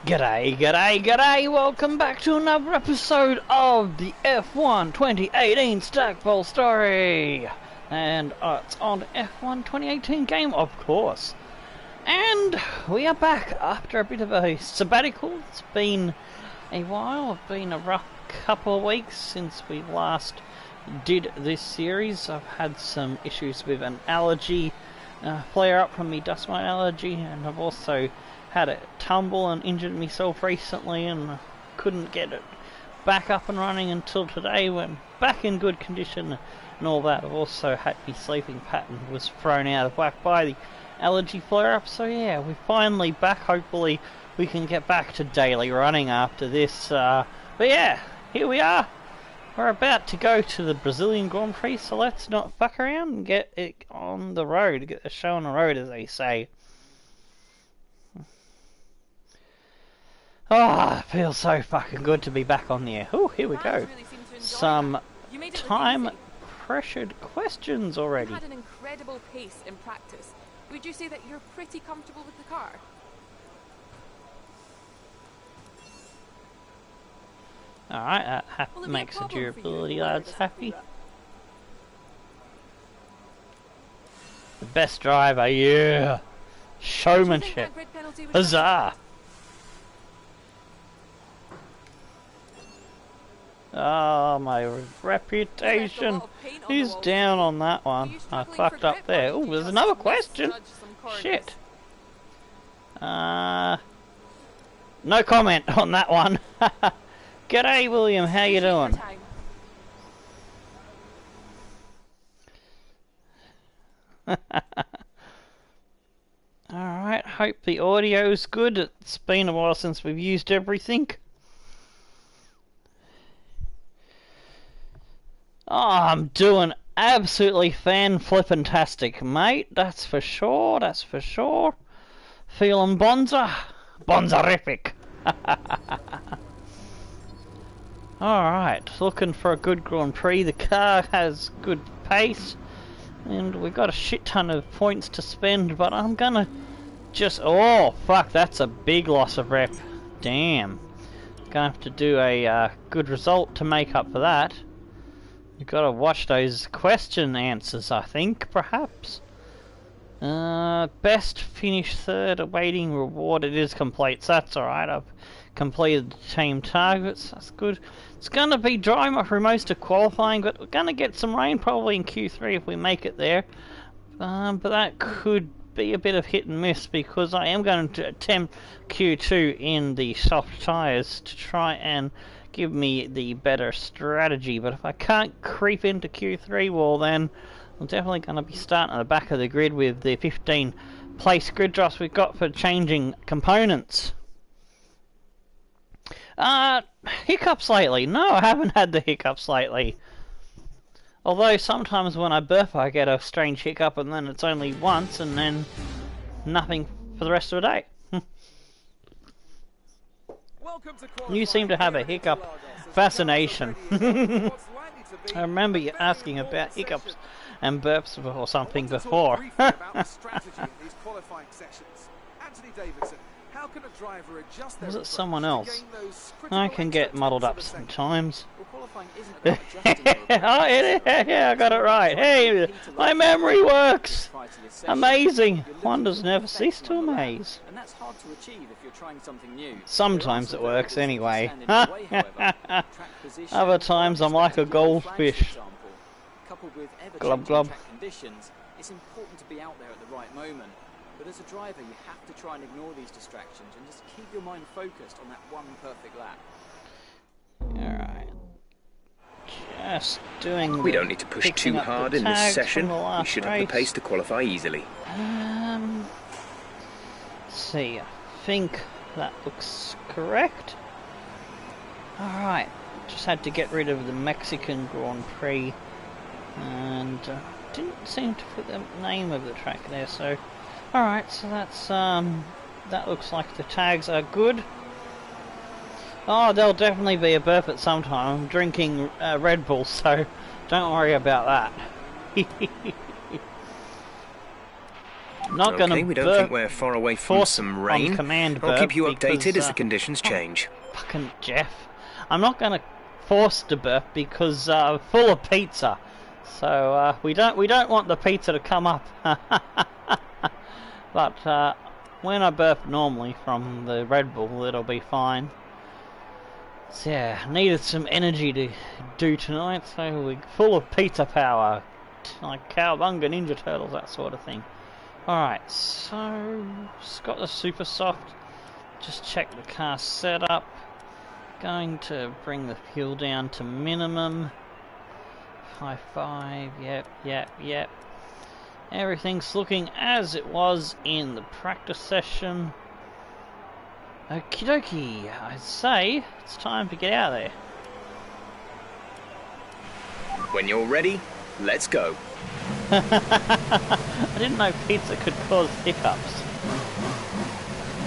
G'day, g'day, g'day! Welcome back to another episode of the F1 2018 Stackpole story! And it's on the F1 2018 game, of course. And we are back after a bit of a sabbatical. It's been a while, it's been a rough couple of weeks since we last did this series. I've had some issues with an allergy, flare up from me dust mite allergy, and I've also had a tumble and injured myself recently and couldn't get it back up and running until today when back in good condition and all that. I've also had my sleeping pattern was thrown out of whack by the allergy flare-up, so yeah, we're finally back. Hopefully we can get back to daily running after this, but yeah, here we are. We're about to go to the Brazilian Grand Prix, so let's not fuck around and get it on the road, get the show on the road, as they say. Oh, it feels so fucking good to be back on the air. Oh, here we go. Some time-pressured questions already. You had an incredible pace in practice. Would you say that you're pretty comfortable with the car? Alright, that makes the durability lads happy. The best driver, yeah. Showmanship. Huzzah! Oh, my reputation is down on that one. I fucked up there. Oh, there's another question. Shit. No comment on that one. G'day, William. How you doing? Alright, hope the audio's good. It's been a while since we've used everything. Oh, I'm doing absolutely fan-flippantastic, mate. That's for sure, that's for sure. Feeling bonzerific. Alright, looking for a good Grand Prix. The car has good pace, and we've got a shit ton of points to spend, but I'm gonna just... Oh, fuck, that's a big loss of rep. Damn. Gonna have to do a good result to make up for that. You've got to watch those question answers, I think, perhaps. Best finish third, awaiting reward. It is complete, so that's alright. I've completed the team targets, that's good. It's going to be dry through most of qualifying, but we're going to get some rain probably in Q3 if we make it there. But that could be a bit of hit and miss because I am going to attempt Q2 in the soft tyres to try and give me the better strategy, but if I can't creep into Q3, well then I'm definitely going to be starting at the back of the grid with the 15 place grid drops we've got for changing components. Hiccups lately? No, I haven't had the hiccups lately. Although sometimes when I burp I get a strange hiccup and then it's only once and then nothing for the rest of the day. You seem to have a hiccup fascination. I remember you asking about hiccups and burps or something before. Was it someone else? I can get muddled up sometimes. Oh, yeah, I got it right. Hey, my memory works! Amazing! Wonders never cease to amaze. Sometimes it works anyway. Other times I'm like a goldfish. Glub glub. It's important to be out there at the right moment. But as a driver, you have to try and ignore these distractions and just keep your mind focused on that one perfect lap. Alright. Just doing... We don't need to push too hard in this session. We should have the pace to qualify easily. Let's see. I think that looks correct. Alright. Just had to get rid of the Mexican Grand Prix. And didn't seem to put the name of the track there, so... Alright, so that's, that looks like the tags are good. Oh, there'll definitely be a burp at some time. I'm drinking Red Bull, so don't worry about that. I'm not going to we don't think we're far away from some rain. I'll keep you updated as the conditions change. Fucking Jeff. I'm not going to force the burp because full of pizza. So we don't want the pizza to come up. But when I burp normally from the Red Bull, it'll be fine. So yeah, needed some energy to do tonight, so we're full of pizza power, like Cowabunga, Ninja Turtles, that sort of thing. Alright, so just got the super soft. Just check the car setup. Going to bring the fuel down to minimum. High five, yep. Everything's looking as it was in the practice session. Okie dokie, I'd say it's time to get out of there. When you're ready, let's go. I didn't know pizza could cause hiccups.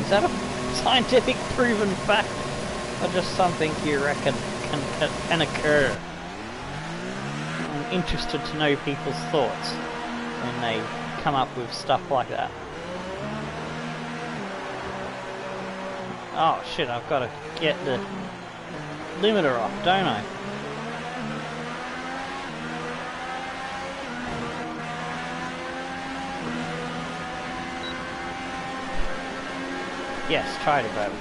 Is that a scientific proven fact? Or just something you reckon can occur? I'm interested to know people's thoughts when they come up with stuff like that. Oh shit, I've got to get the limiter off, don't I? Yes, try to burp.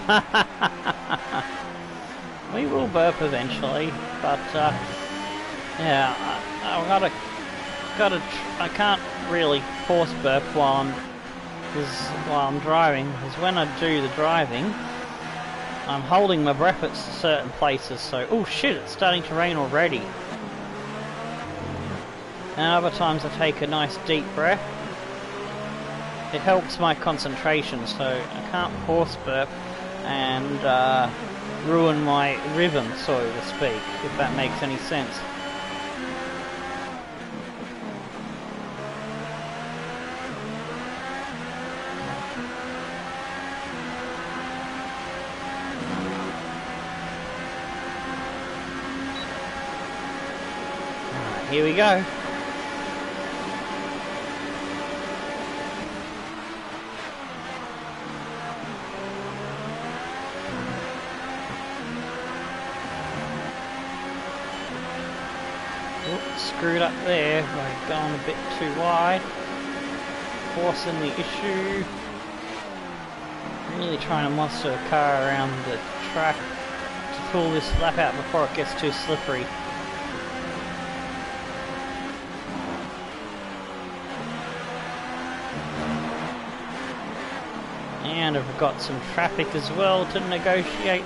We will burp eventually, but yeah, I can't really force burp while I'm driving, because when I do the driving, I'm holding my breath at certain places, so... Oh shit, it's starting to rain already. And other times I take a nice deep breath. It helps my concentration, so I can't force burp and ruin my rhythm, so to speak, if that makes any sense. Here we go. Oops, screwed up there by going a bit too wide. Forcing the issue. Really trying to monster the car around the track to pull this lap out before it gets too slippery. And I've got some traffic as well to negotiate.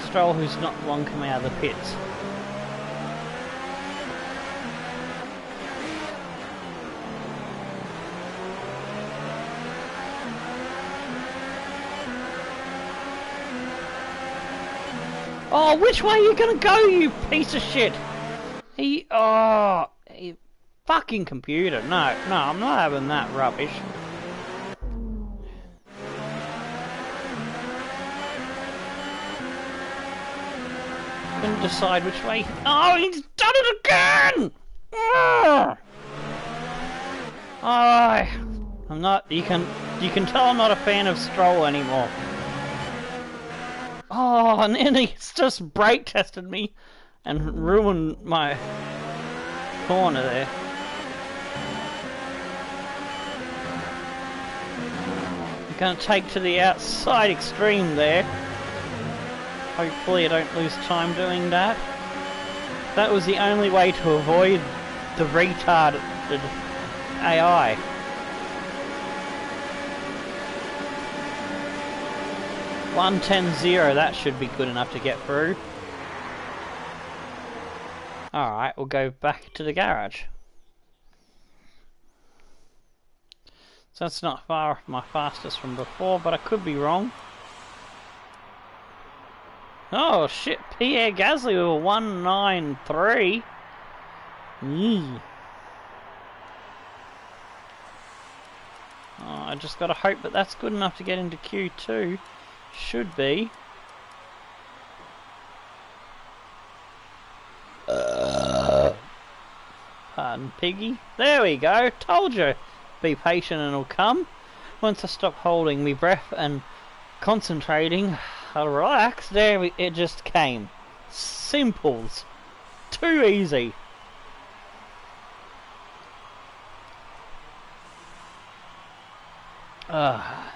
Stroll, who's not long come out of the pits. Oh, which way are you gonna go, you piece of shit? You fucking computer. No, I'm not having that rubbish. Couldn't decide which way. Oh, he's done it again! I'm not. You can tell I'm not a fan of Stroll anymore. Oh, and then he's just brake tested me and ruined my corner there. I'm gonna take to the outside extreme there. Hopefully I don't lose time doing that. That was the only way to avoid the retarded AI. $110.0, that should be good enough to get through. Alright, we'll go back to the garage. So that's not far off my fastest from before, but I could be wrong. Oh shit, Pierre Gasly with a 193. Oh, I just gotta hope that that's good enough to get into Q2. Should be. Pardon, Piggy. There we go. Told you. Be patient and it'll come. once I stopped holding my breath and concentrating, I relaxed, it just came. Simples. Too easy. Oh,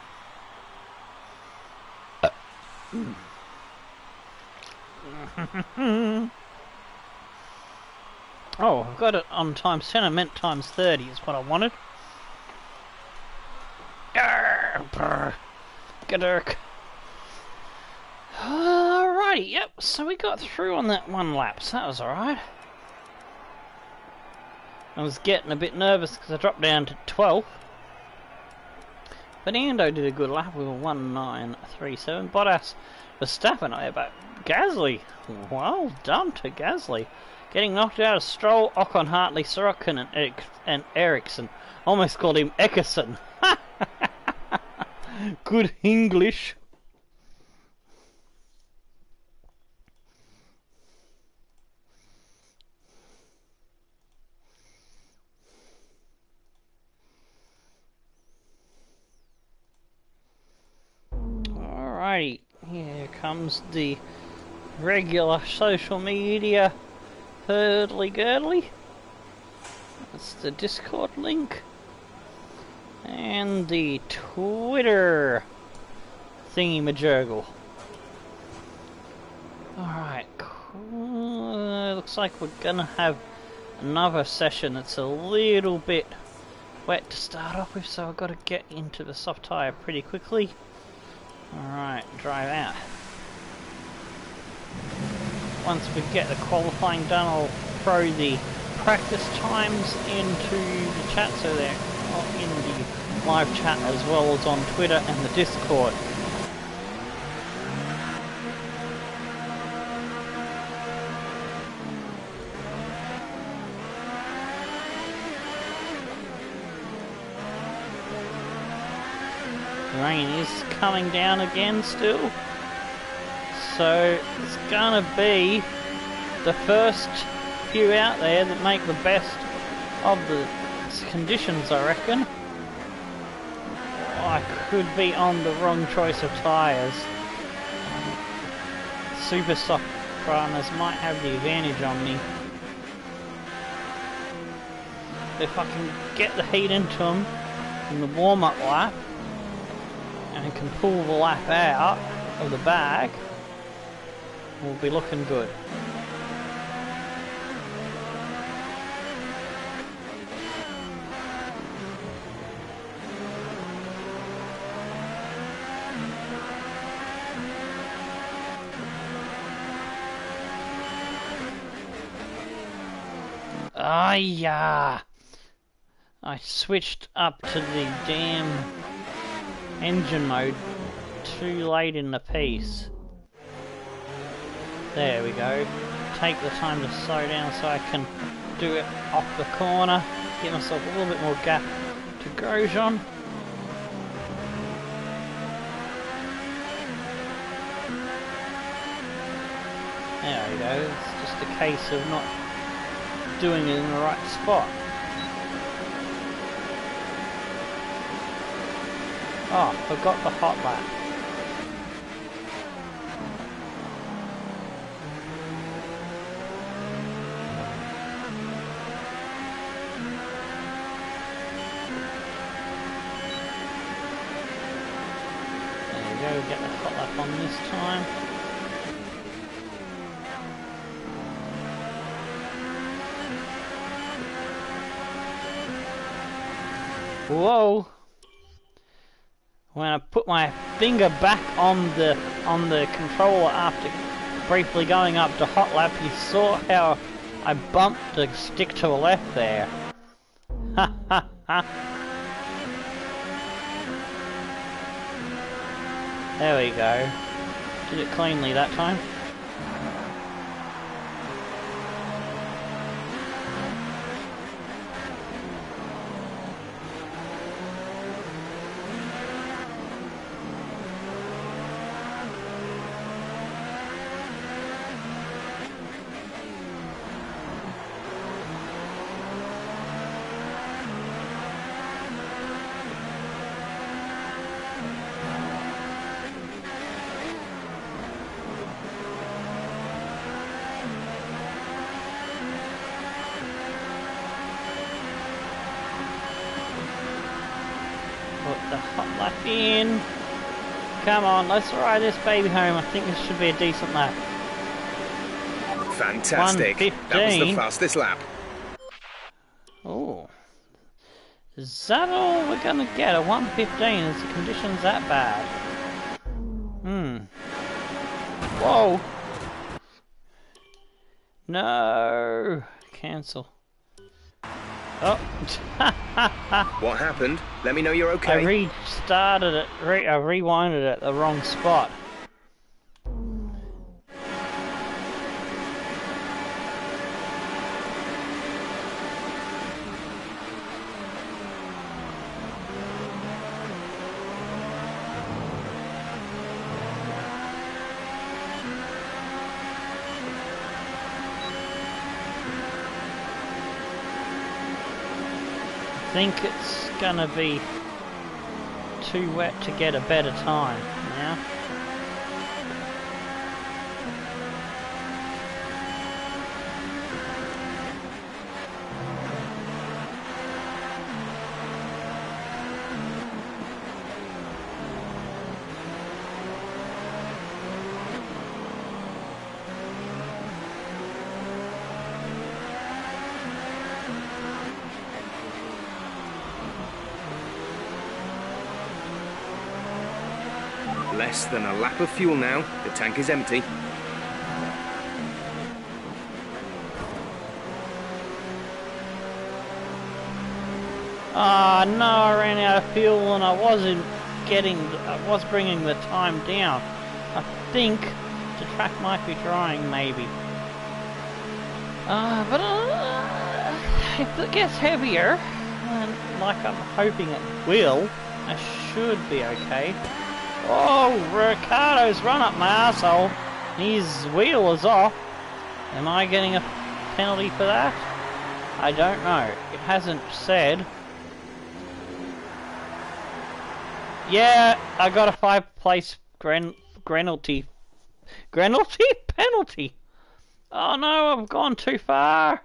I've got it on times 10. I meant times 30 is what I wanted. Gadurk. Alrighty, yep, so we got through on that one lap, so that was alright. I was getting a bit nervous because I dropped down to 12th. But Ando did a good lap with a 1937. Bottas Verstappen, but Gasly, well done to Gasly. Getting knocked out of Stroll, Ocon, Hartley, Sorokin and Ericsson. Almost called him Eckerson. Good English. Alrighty, here comes the regular social media hurdly-girdly. That's the Discord link. And the Twitter thingy-majurgle. Alright, cool. Looks like we're gonna have another session that's a little bit wet to start off with, so I've got to get into the soft tyre pretty quickly. Alright, drive out. Once we get the qualifying done, I'll throw the practice times into the chat so they're in the live chat as well as on Twitter and the Discord. Rain is coming down again still, so it's gonna be the first few out there that make the best of the conditions, I reckon. I could be on the wrong choice of tyres. Super soft runners might have the advantage on me. If I can get the heat into them in the warm-up lap, and can pull the lap out of the bag, we'll be looking good. Ah, yeah. I switched up to the damn engine mode too late in the piece. There we go. Take the time to slow down so I can do it off the corner. Give myself a little bit more gap to Grosjean. There we go. It's just a case of not doing it in the right spot. Oh, forgot the hot lap. There we go, get the hot lap on this time. Whoa! When I put my finger back on the controller after briefly going up to hot lap, you saw how I bumped the stick to the left there. Ha ha ha. There we go. Did it cleanly that time. the hot lap in. Come on, let's ride this baby home. I think this should be a decent lap. Fantastic. That was the fastest lap. Oh. Is that all we're going to get? A 1:15? Is the conditions that bad? Whoa. No. Cancel. Oh. What happened? Let me know you're okay. I restarted it. I rewinded it at the wrong spot. I think it's gonna be too wet to get a better time now. Less than a lap of fuel now. The tank is empty. Ah, no, I ran out of fuel and I was bringing the time down. I think the track might be drying, maybe. But if it gets heavier, and like I'm hoping it will, I should be okay. Oh, Ricardo's run up my arsehole. His wheel is off. Am I getting a penalty for that? I don't know. It hasn't said. Yeah, I got a 5-place penalty. Penalty. Oh no, I've gone too far,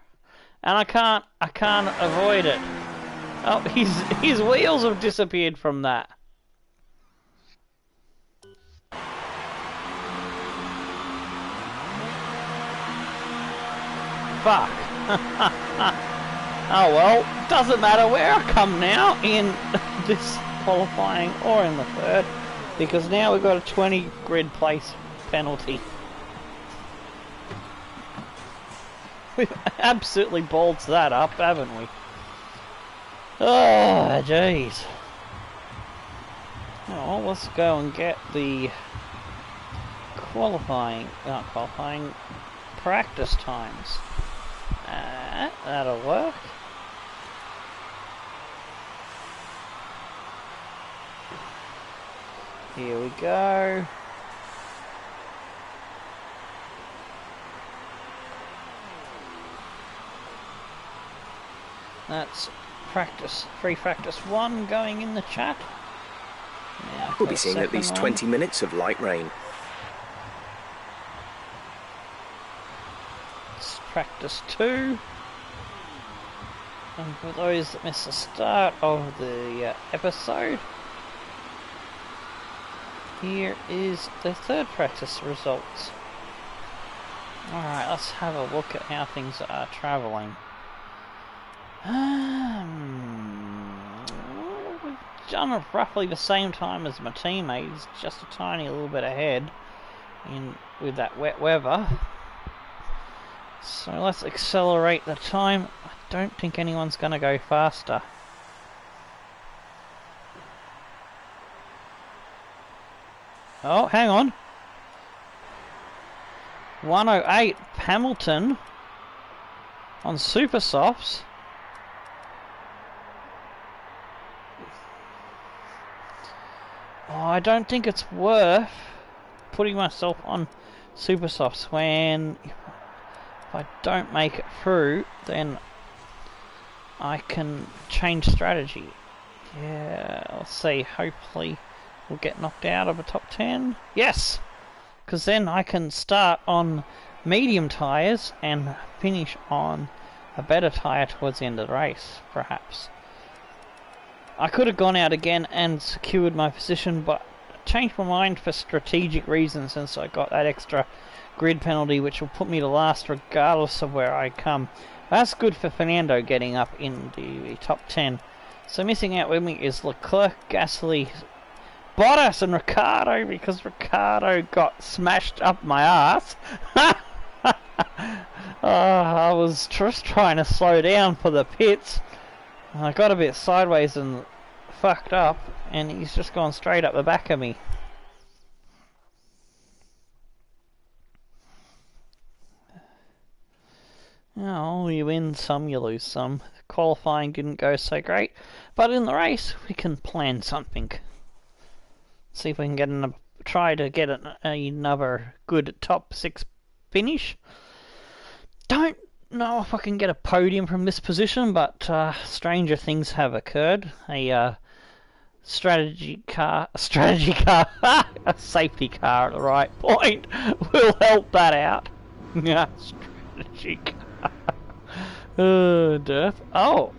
and I can't avoid it. Oh, his wheels have disappeared from that. Fuck. Oh well, doesn't matter where I come now in this qualifying or in the third, because now we've got a 20 grid place penalty. We've absolutely balled that up, haven't we? Oh, jeez. Oh, let's go and get the qualifying practice times. That'll work. Here we go. That's free practice 1 going in the chat. Now we'll be seeing at least 20 minutes of light rain. It's practice 2. And for those that missed the start of the episode, here is the third practice results. Alright, let's have a look at how things are travelling. We've done it roughly the same time as my teammates, just a tiny little bit ahead with that wet weather. So let's accelerate the time. I don't think anyone's going to go faster. Oh, hang on. 108 Hamilton on Super Softs. Oh, I don't think it's worth putting myself on Super Softs when if I don't make it through, then I can change strategy. Yeah, let's see. Hopefully we'll get knocked out of a top 10. Yes! Because then I can start on medium tyres and finish on a better tyre towards the end of the race, perhaps. I could have gone out again and secured my position, but changed my mind for strategic reasons since I got that extra grid penalty, which will put me to last regardless of where I come. That's good for Fernando getting up in the top 10. So missing out with me is Leclerc, Gasly, Bottas and Ricciardo, because Ricciardo got smashed up my ass. I was just trying to slow down for the pits. I got a bit sideways and fucked up, and he's just gone straight up the back of me. Oh, you win some, you lose some. Qualifying didn't go so great, but in the race we can plan something. See if we can get try to get another good top 6 finish. Don't know if I can get a podium from this position, but stranger things have occurred. A strategy car, a safety car at the right point will help that out. Yeah, strategy car. Derp. Oh,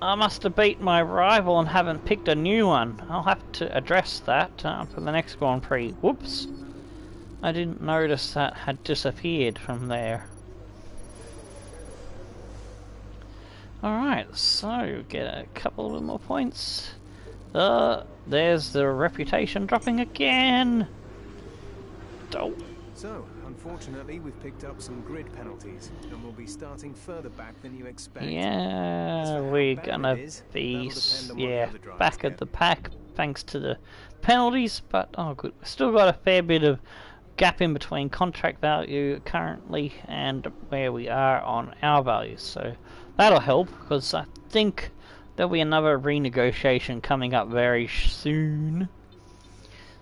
I must have beat my rival and haven't picked a new one. I'll have to address that for the next Grand Prix. Whoops. I didn't notice that had disappeared from there. Alright, so get a couple of more points. There's the reputation dropping again. Oh. So, unfortunately, we've picked up some grid penalties, and we'll be starting further back than you expect. Yeah, we're gonna be back at the pack thanks to the penalties, but oh good, we've still got a fair bit of gap in between contract value currently and where we are on our values, so that'll help, because I think there'll be another renegotiation coming up very soon.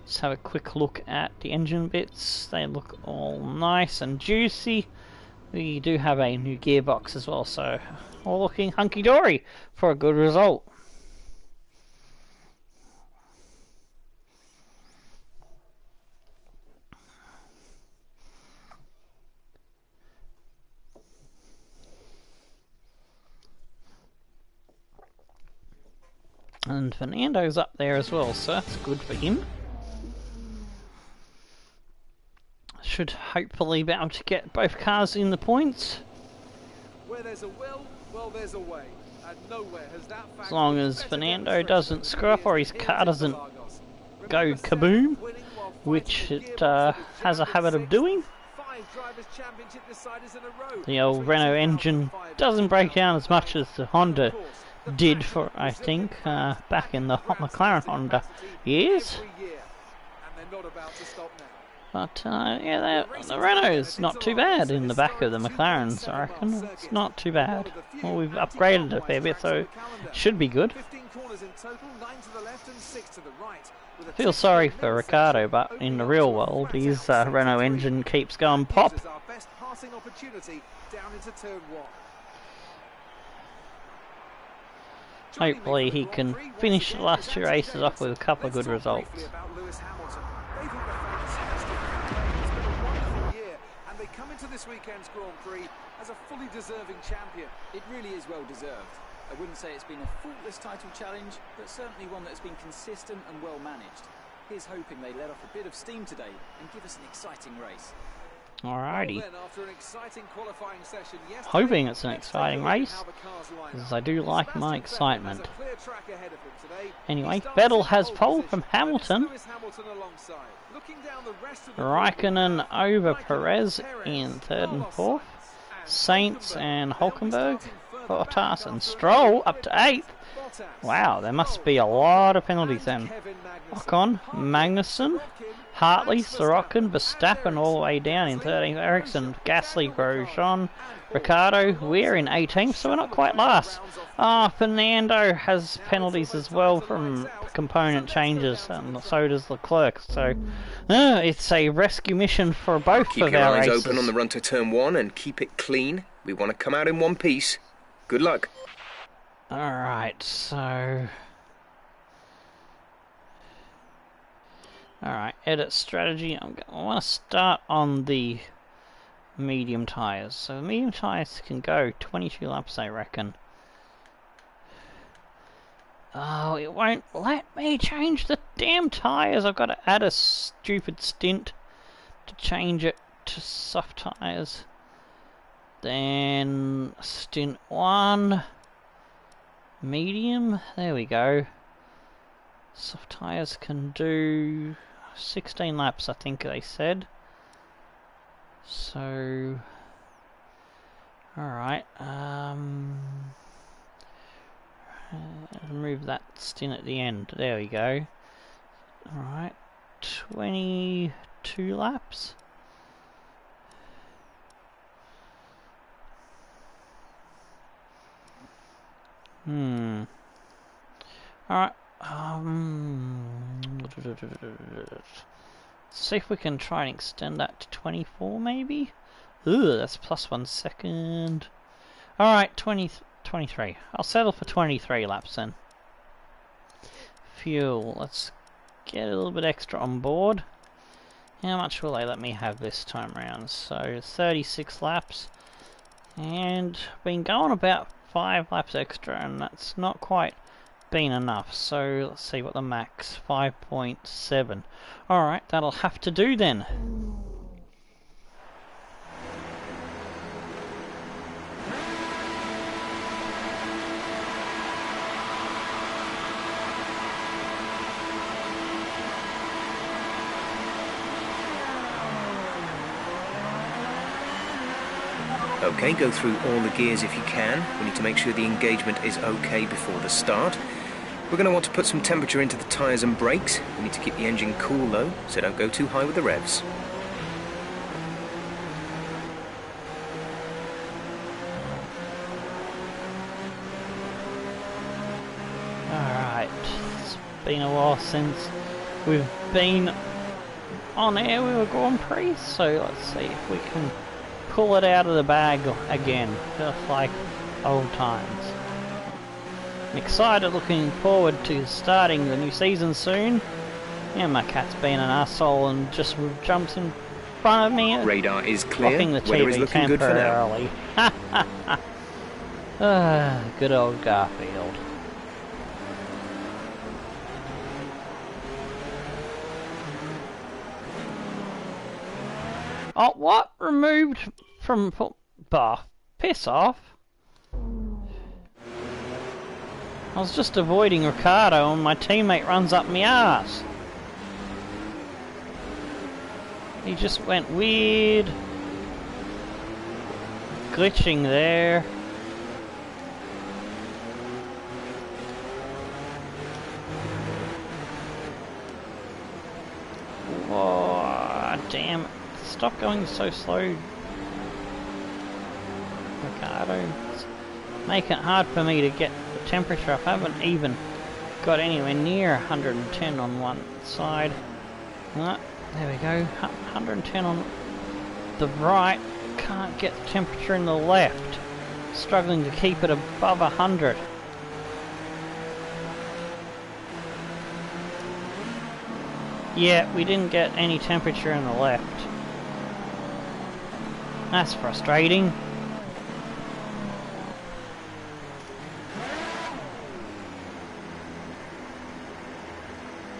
Let's have a quick look at the engine bits. They look all nice and juicy. We do have a new gearbox as well, so all looking hunky-dory for a good result. And Fernando's up there as well, so that's good for him. Should hopefully be able to get both cars in the points. Where there's a will, well there's a way. And nowhere has that fact, as long as Fernando doesn't screw up or his car doesn't go kaboom, which it has a habit of doing. The old Renault engine doesn't break down as much as the Honda did for, I think, back in the McLaren Honda years. But yeah, the Renault's not too bad in the back of the McLarens, I reckon. It's not too bad. Well, we've upgraded a fair bit, so it should be good. I feel sorry for Ricciardo, but in the real world, his Renault engine keeps going pop. Hopefully he can finish the last 2 races off with a couple of good results. This weekend's Grand Prix as a fully deserving champion. It really is well deserved. I wouldn't say it's been a faultless title challenge, but certainly one that has been consistent and well managed. Here's hoping they let off a bit of steam today and give us an exciting race. Alrighty. Well then, after an exciting qualifying session yesterday, hoping it's an exciting race, because I do like my excitement. Anyway, Vettel has pole from Hamilton. Raikkonen over Perez in 3rd and 4th. Sainz and Hulkenberg, Bottas and Stroll up to 8th. Wow, there must be a lot of penalties then. Ocon, Magnussen, Hartley, Sorokin, Verstappen all the way down in 13th. Ericsson, Gasly, Grosjean, Ricciardo. We're in 18th, so we're not quite last. Fernando has penalties as well from component changes, and so does Leclerc. So it's a rescue mission for both of our races. Keep your eyes open on the run to turn 1 and keep it clean. We want to come out in one piece. Good luck. Alright, so... Alright, edit strategy. I want to start on the medium tyres. So medium tyres can go 22 laps, I reckon. Oh, it won't let me change the damn tyres. I've got to add a stupid stint to change it to soft tyres. Then stint 1, medium, there we go. Soft tyres can do 16 laps, I think they said. So, alright, remove that stint at the end, there we go. Alright, 22 laps. Alright, see if we can try and extend that to 24 maybe? Ooh, that's plus 1 second. Alright, 23. I'll settle for 23 laps then. Fuel, let's get a little bit extra on board. How much will they let me have this time round? So 36 laps. And been going about 5 laps extra, and that's not quite been enough. So let's see what the max, 5.7. Alright, that'll have to do then. Okay, go through all the gears if you can. We need to make sure the engagement is okay before the start. We're going to want to put some temperature into the tyres and brakes. We need to keep the engine cool though, so don't go too high with the revs. Alright, it's been a while since we've been on air with a Grand Prix, so let's see if we can pull it out of the bag again, just like old times. I'm excited, looking forward to starting the new season soon. Yeah, my cat's been an asshole and just jumps in front of me. Radar is clear. Blocking the Weather is TV looking good for now. temporarily. Good old Garfield. Oh, what? Removed from... Bah, piss off. I was just avoiding Ricardo and my teammate runs up my ass. He just went weird. Glitching there. Whoa, damn it. Stop going so slow, Ricardo. It's making it hard for me to get the temperature up. I haven't even got anywhere near 110 on one side. There we go, 110 on the right. Can't get the temperature in the left. Struggling to keep it above 100. Yeah, we didn't get any temperature in the left. That's frustrating.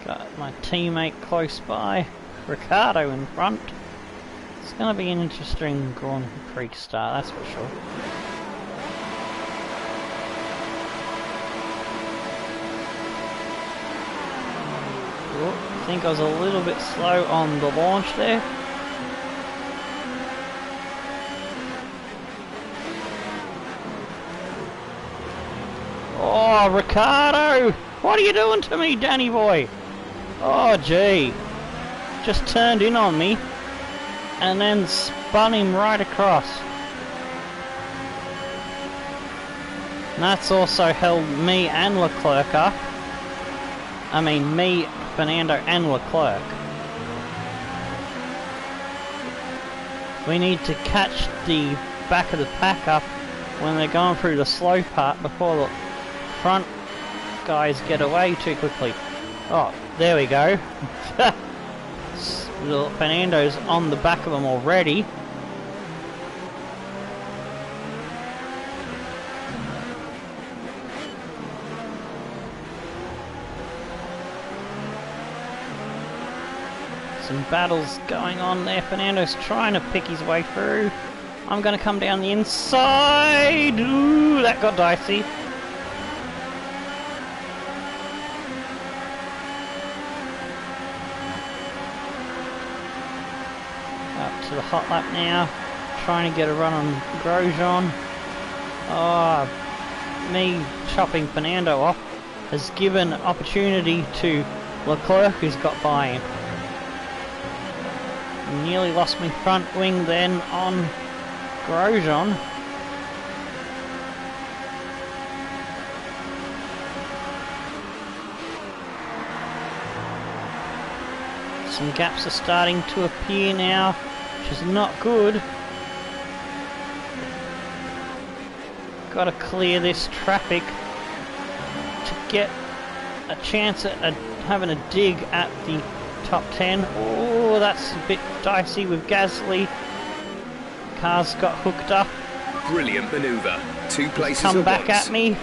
Got my teammate close by, Ricardo in front. It's going to be an interesting Grand Prix start, that's for sure. I think I was a little bit slow on the launch there. Oh, Ricardo! What are you doing to me, Danny boy? Oh, gee. Just turned in on me and then spun him right across. And that's also held me and Leclerc up. I mean, me, Fernando and Leclerc. We need to catch the back of the pack up when they're going through the slow part before the front guys get away too quickly. Oh, there we go. Fernando's on the back of them already. Some battles going on there. Fernando's trying to pick his way through. I'm going to come down the inside. Ooh, that got dicey. Up to the hot lap now. Trying to get a run on Grosjean. Oh, me chopping Fernando off has given opportunity to Leclerc, who's got by him. Nearly lost my front wing then on Grosjean. Some gaps are starting to appear now, which is not good. Got to clear this traffic to get a chance at having a dig at the top 10. Oh, that's a bit dicey with Gasly. Car's got hooked up. Brilliant manoeuvre. Two places Come at back once. at me.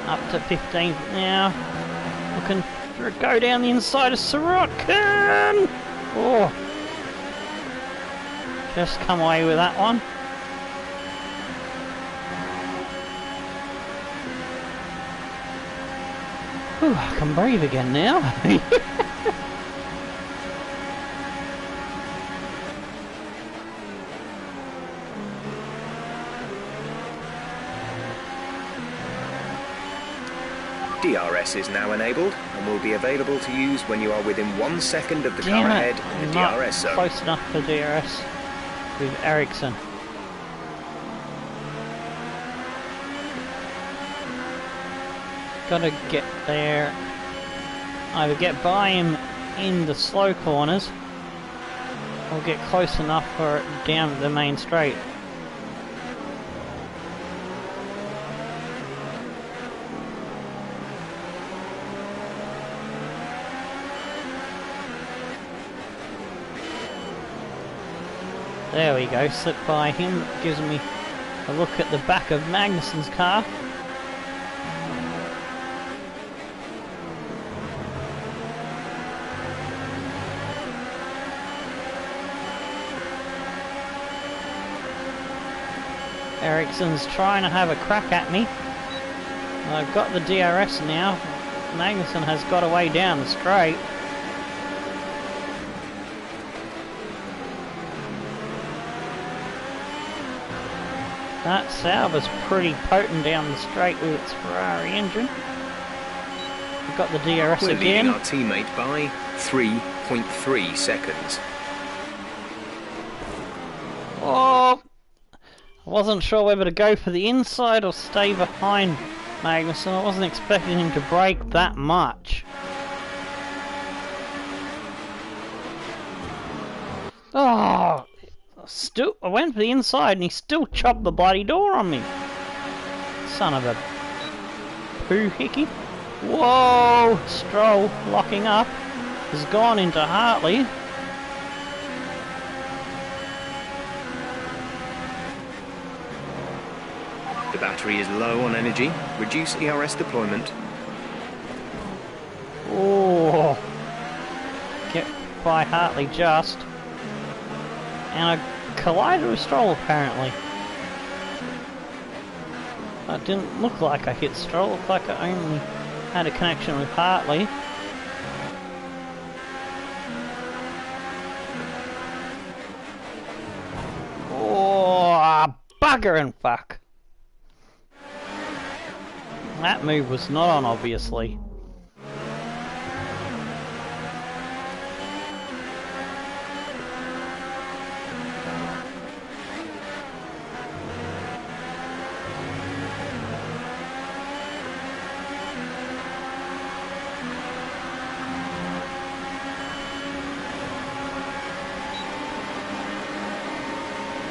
Up to 15th now. Looking for a go down the inside of Sorokin. Oh. Just come away with that one. Ooh, I can breathe again now. DRS is now enabled and will be available to use when you are within 1 second of the car Damn ahead it, in the not DRS zone. close enough for DRS with Ericsson. Gotta get there. Either get by him in the slow corners or get close enough for it down the main straight. There we go, slip by him, gives me a look at the back of Magnussen's car. Ericsson's trying to have a crack at me. I've got the DRS now. Magnussen has got away down the straight. That Sauber's pretty potent down the straight with its Ferrari engine. We've got the DRS We're again. leading our teammate by 3.3 seconds. Oh! I wasn't sure whether to go for the inside or stay behind Magnussen. I wasn't expecting him to brake that much. Oh! Still, I went for the inside and he still chopped the bloody door on me. Son of a poo hickey. Whoa! Stroll locking up has gone into Hartley. The battery is low on energy. Reduce ERS deployment. Oh! Get by Hartley just. And I collided with Stroll apparently. That didn't look like I hit Stroll, it looked like I only had a connection with Hartley. Oh, bugger and fuck. That move was not on, obviously.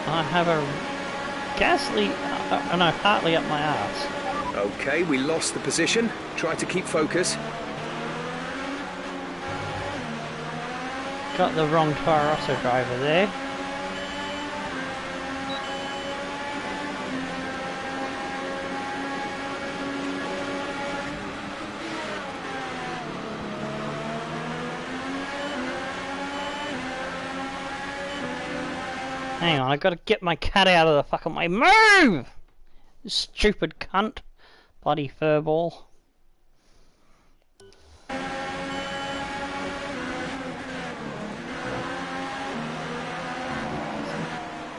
I have a Gasly, no, Hartley up my arse. Okay, we lost the position. Try to keep focus. Got the wrong Toro Rosso driver there. Hang on, I gotta get my cat out of the fucking way. Move! You stupid cunt. Bloody furball.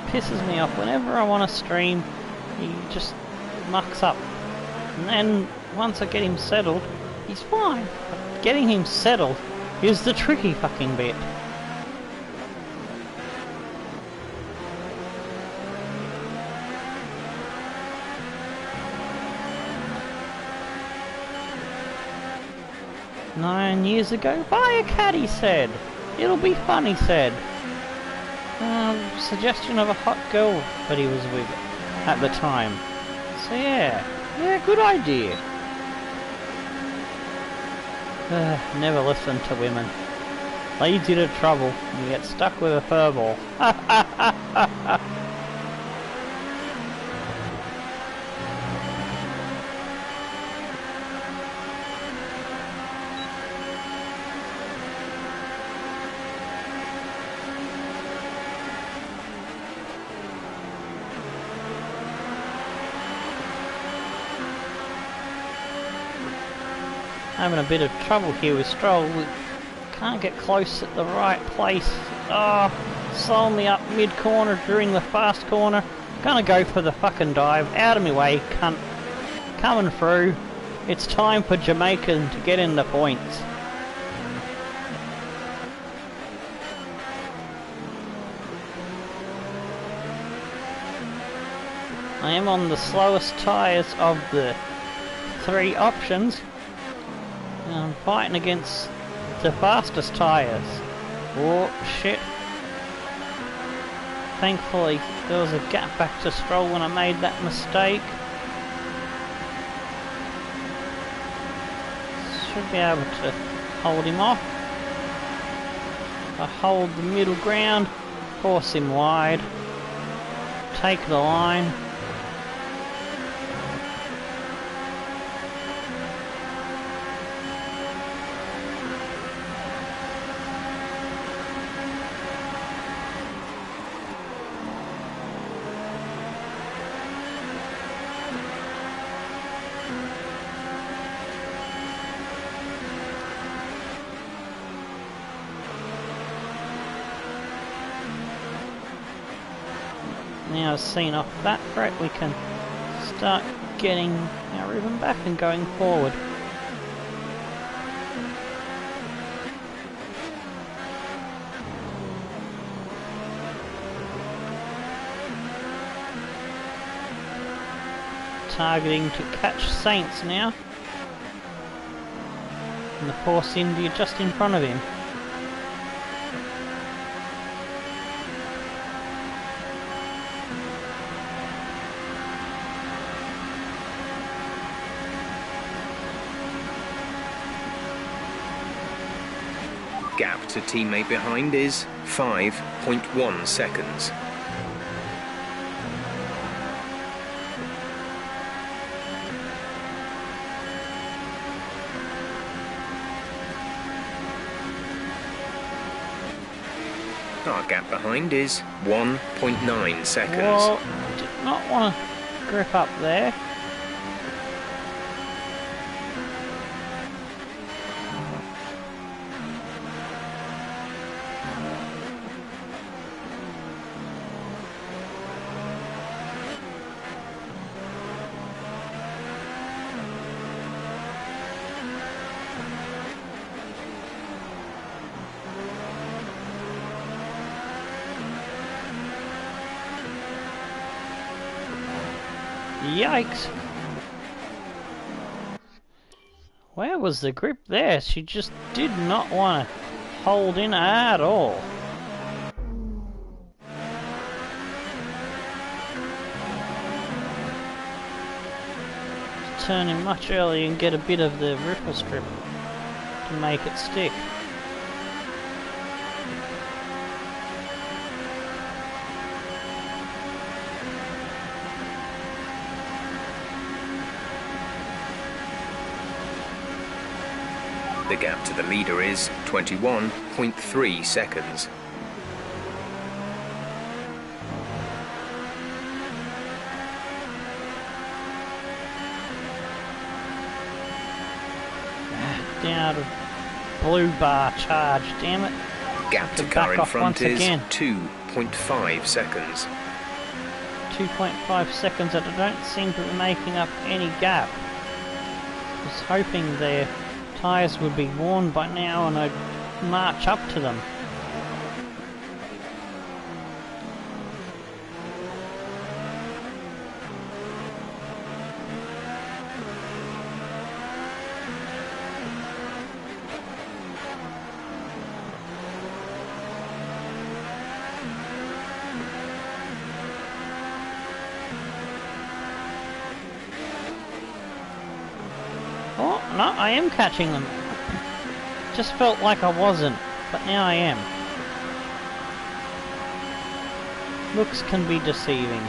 Pisses me off whenever I want to stream. He just mucks up. And then once I get him settled, he's fine. But getting him settled is the tricky fucking bit. "9 years ago, buy a cat," he said. "It'll be fun," he said. Suggestion of a hot girl that he was with at the time. So yeah, good idea. Never listen to women. Leads you to trouble, and you get stuck with a furball. Having a bit of trouble here with Stroll. We can't get close at the right place. Slow me up mid-corner during the fast corner. Gonna go for the fucking dive. Out of my way, cunt. Coming through. It's time for Jamaican to get in the points. I am on the slowest tyres of the 3 options. I'm fighting against the fastest tyres. Oh shit. Thankfully there was a gap back to Stroll when I made that mistake. Should be able to hold him off. I hold the middle ground, force him wide, take the line. Now seen off that threat, we can start getting our ribbon back and going forward. Targeting to catch Saints now. And the Force India just in front of him. Gap to teammate behind is 5.1 seconds. Our gap behind is 1.9 seconds. Whoa, did not want to grip up there. Yikes! Where was the grip there? She just did not want to hold in at all. Turn in much earlier and get a bit of the ripple strip to make it stick. The gap to the leader is 21.3 seconds. out of blue bar charge, damn it. Gap to Back car in off front once is again. 2.5 seconds. 2.5 seconds, and I don't seem to be making up any gap. I was hoping their tyres would be worn by now and I'd march up to them. Oh, no, I am catching them. Just felt like I wasn't, but now I am. Looks can be deceiving.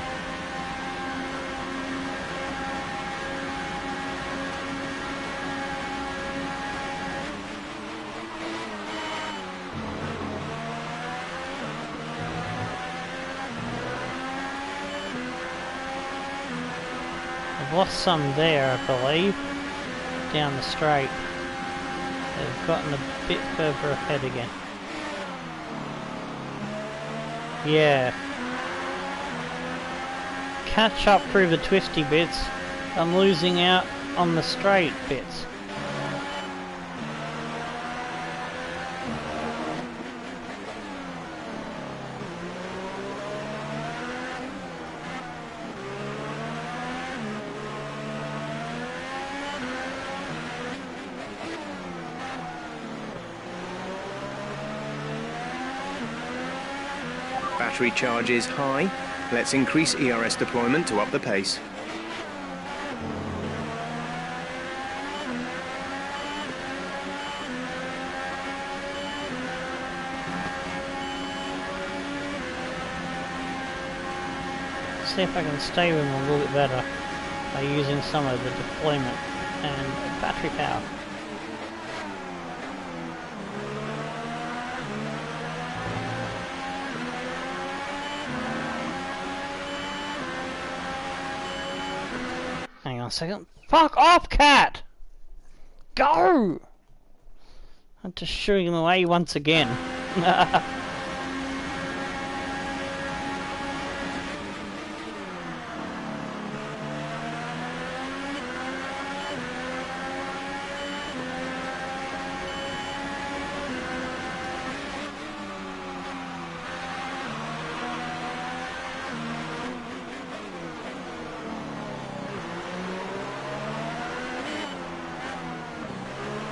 I've lost some there, I believe. Down the straight. They've gotten a bit further ahead again. Yeah. Catch up through the twisty bits. I'm losing out on the straight bits. Battery charge is high. Let's increase ERS deployment to up the pace. See if I can stay with them a little bit better by using some of the deployment and battery power. Hang on a second. Fuck off, cat! Go! I'm just shooing him away once again.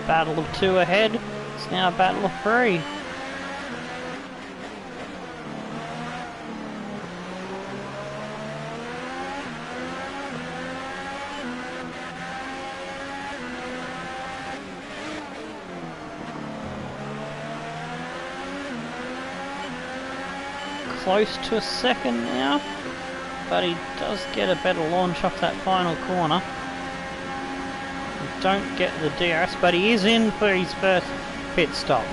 Battle of 2 ahead. It's now a battle of 3. Close to a second now, but he does get a better launch off that final corner. Don't get the DRS, but he is in for his first pit stop.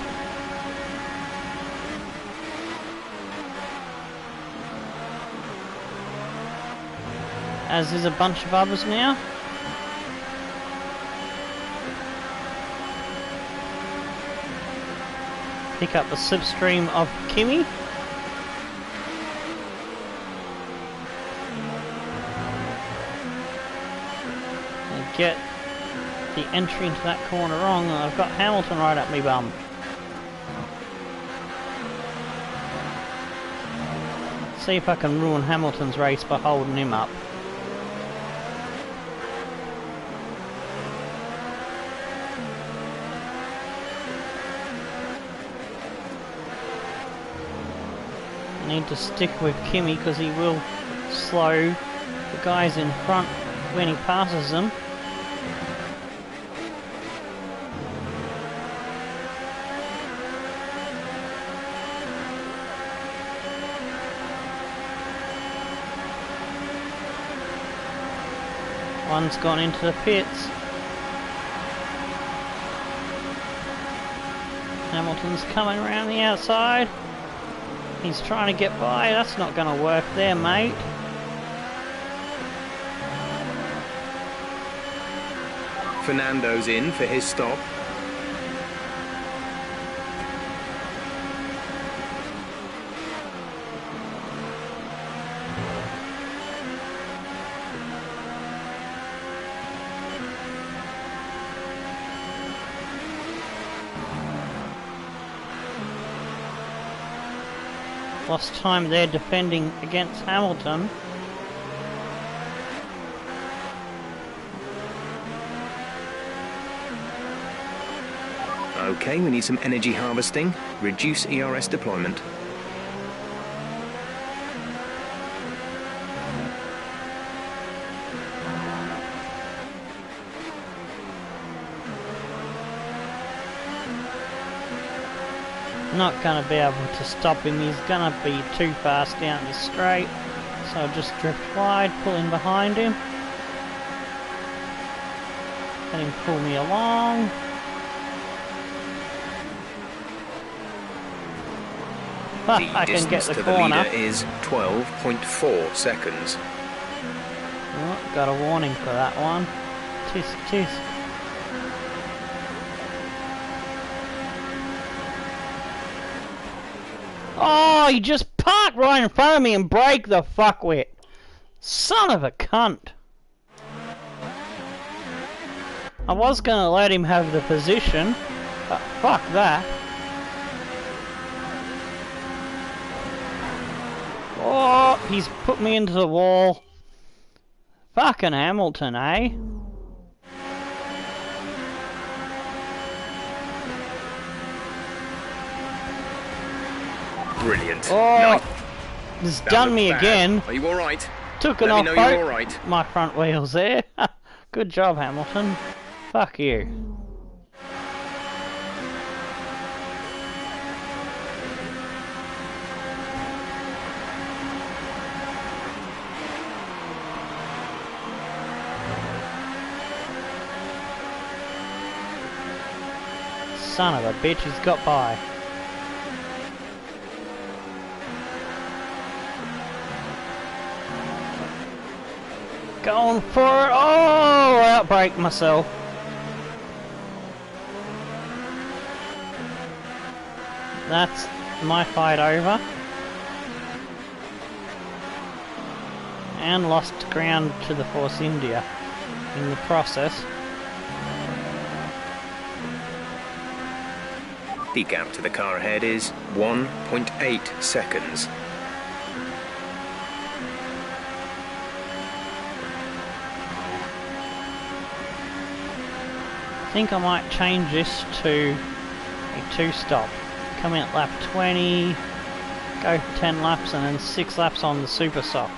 As is a bunch of others now. Pick up the slipstream of Kimi. And get the entry into that corner wrong, and I've got Hamilton right up me bum. See if I can ruin Hamilton's race by holding him up. I need to stick with Kimi because he will slow the guys in front when he passes them. One's gone into the pits. Hamilton's coming around the outside. He's trying to get by. That's not going to work there, mate. Fernando's in for his stop. Lost time there defending against Hamilton. Okay, we need some energy harvesting. Reduce ERS deployment. Not going to be able to stop him, he's going to be too fast down the straight, so I'll just drift wide, pull in behind him, let him pull me along. I can get the corner. The leader is 12.4 seconds. Oh, got a warning for that one. Tisk tisk. Oh, he just parked right in front of me and braked the fuckwit. Son of a cunt. I was going to let him have the position, but fuck that. Oh, he's put me into the wall. Fucking Hamilton, eh? Brilliant. Oh, he's done me bad. Again. Are you alright? Took an Let me off know you're alright. my front wheels there. Good job, Hamilton. Fuck you. Son of a bitch, he's got by. Going for it. Oh, outbrake myself. That's my fight over. And lost ground to the Force India in the process. The gap to the car ahead is 1.8 seconds. I think I might change this to a 2-stop. Come in at lap 20, go for 10 laps and then 6 laps on the super soft.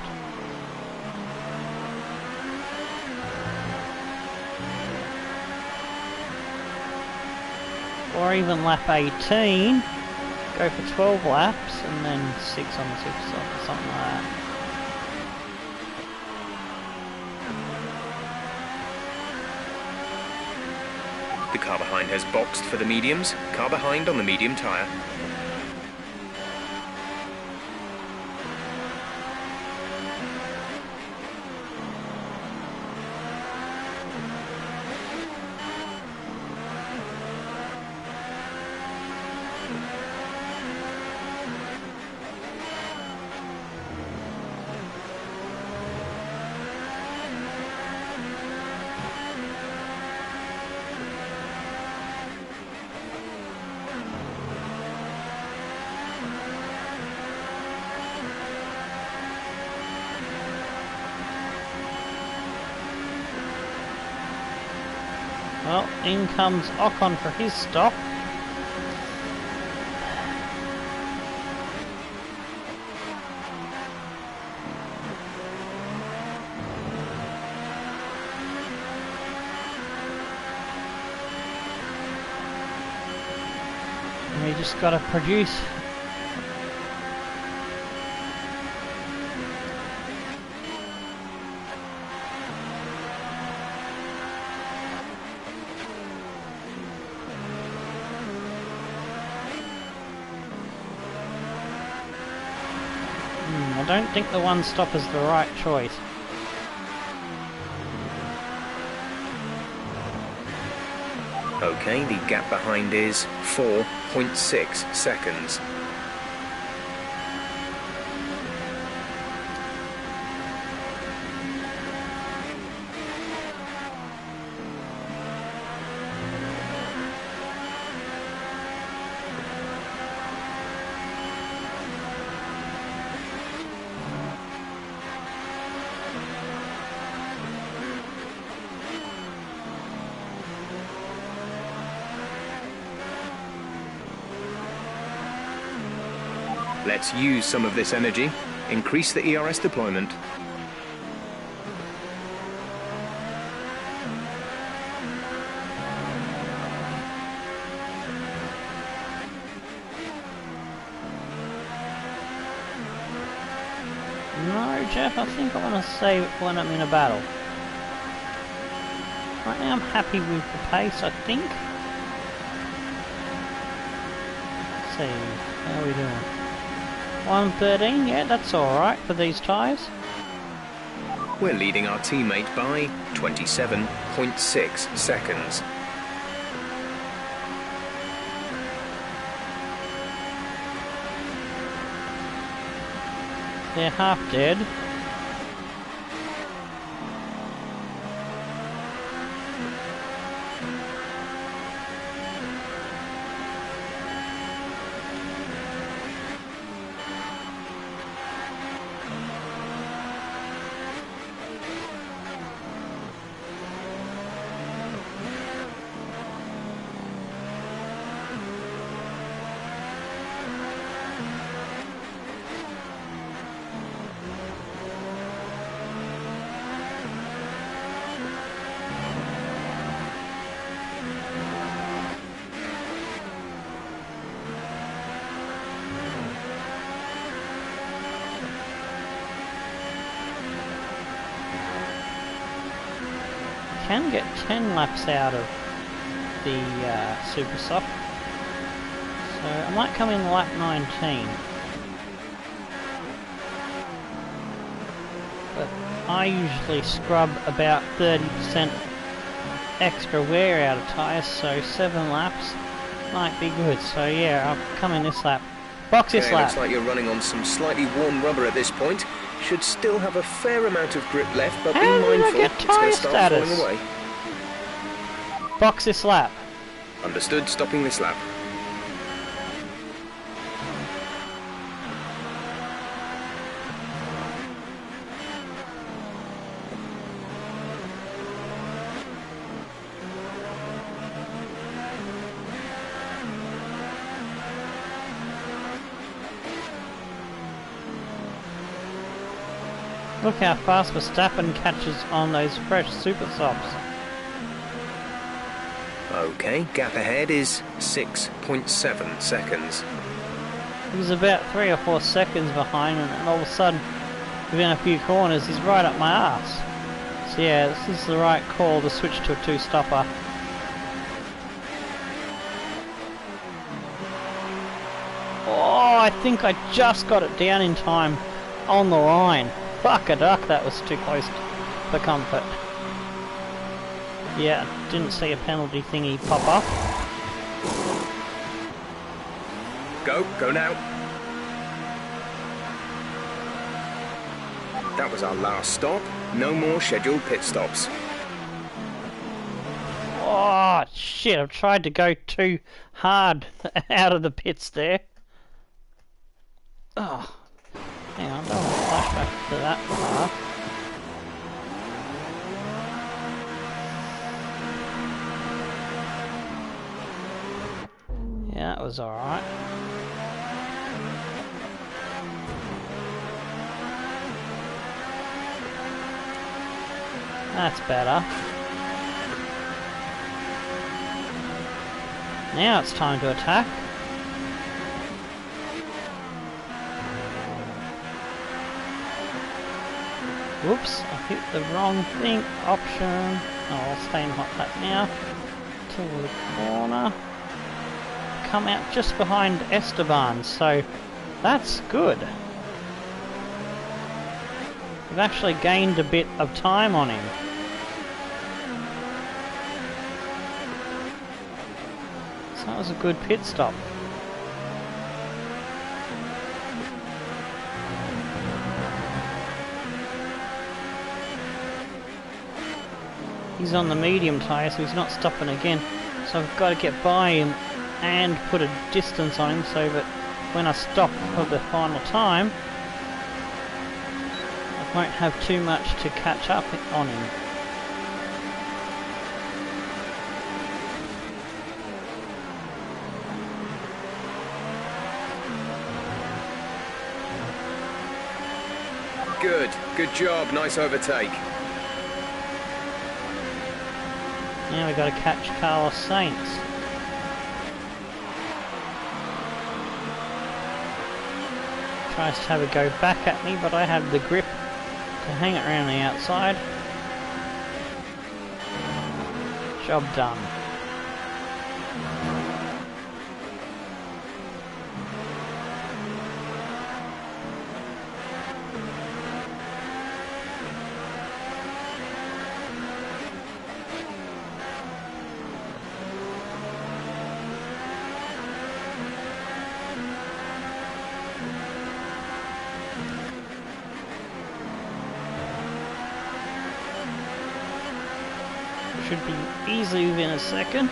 Or even lap 18, go for 12 laps and then 6 on the super soft or something like that. The car behind has boxed for the mediums. Car behind on the medium tyre. Well, in comes Ocon for his stop. And we just gotta produce. I don't think the 1-stop is the right choice. Okay, the gap behind is 4.6 seconds. Let's use some of this energy. Increase the ERS deployment. No, Jeff, I think I want to save it for when I'm in a battle. Right now I'm happy with the pace, I think. Let's see, how are we doing? 113, yeah, that's alright for these tyres. We're leading our teammate by 27.6 seconds. They're half dead. Can get 10 laps out of the super soft, so I might come in lap 19, but I usually scrub about 30% extra wear out of tyres, so 7 laps might be good. So yeah, I'll come in this lap. Box this lap. Looks like you're running on some slightly warm rubber at this point. Should still have a fair amount of grip left, but How be did I mindful, get it's going tyre to start status? falling away. Box this lap. Understood, stopping this lap. Look how fast Verstappen catches on those fresh super softs. Okay, gap ahead is 6.7 seconds. He was about 3 or 4 seconds behind, and all of a sudden, within a few corners, he's right up my ass. So yeah, this is the right call to switch to a two-stopper. Oh, I think I just got it down in time on the line. Fuck a duck, that was too close for comfort. Yeah, didn't see a penalty thingy pop up. Go now. That was our last stop. No more scheduled pit stops. Oh, shit, I've tried to go too hard out of the pits there. Oh, hang on, I don't want to flashback to that far. Yeah, that was alright. That's better. Now it's time to attack. Whoops, I hit the wrong thing. Option. Oh, I'll stay in hot lap now. To the corner. Come out just behind Esteban, so that's good. We've actually gained a bit of time on him. So that was a good pit stop. He's on the medium tyre, so he's not stopping again. So I've got to get by him and put a distance on him so that when I stop for the final time, I won't have too much to catch up on him. good. Good job. Nice overtake. Now we got to catch Carlos Sainz. Tries to have a go back at me, but I have the grip to hang it around the outside. Job done. Should be easily within a second.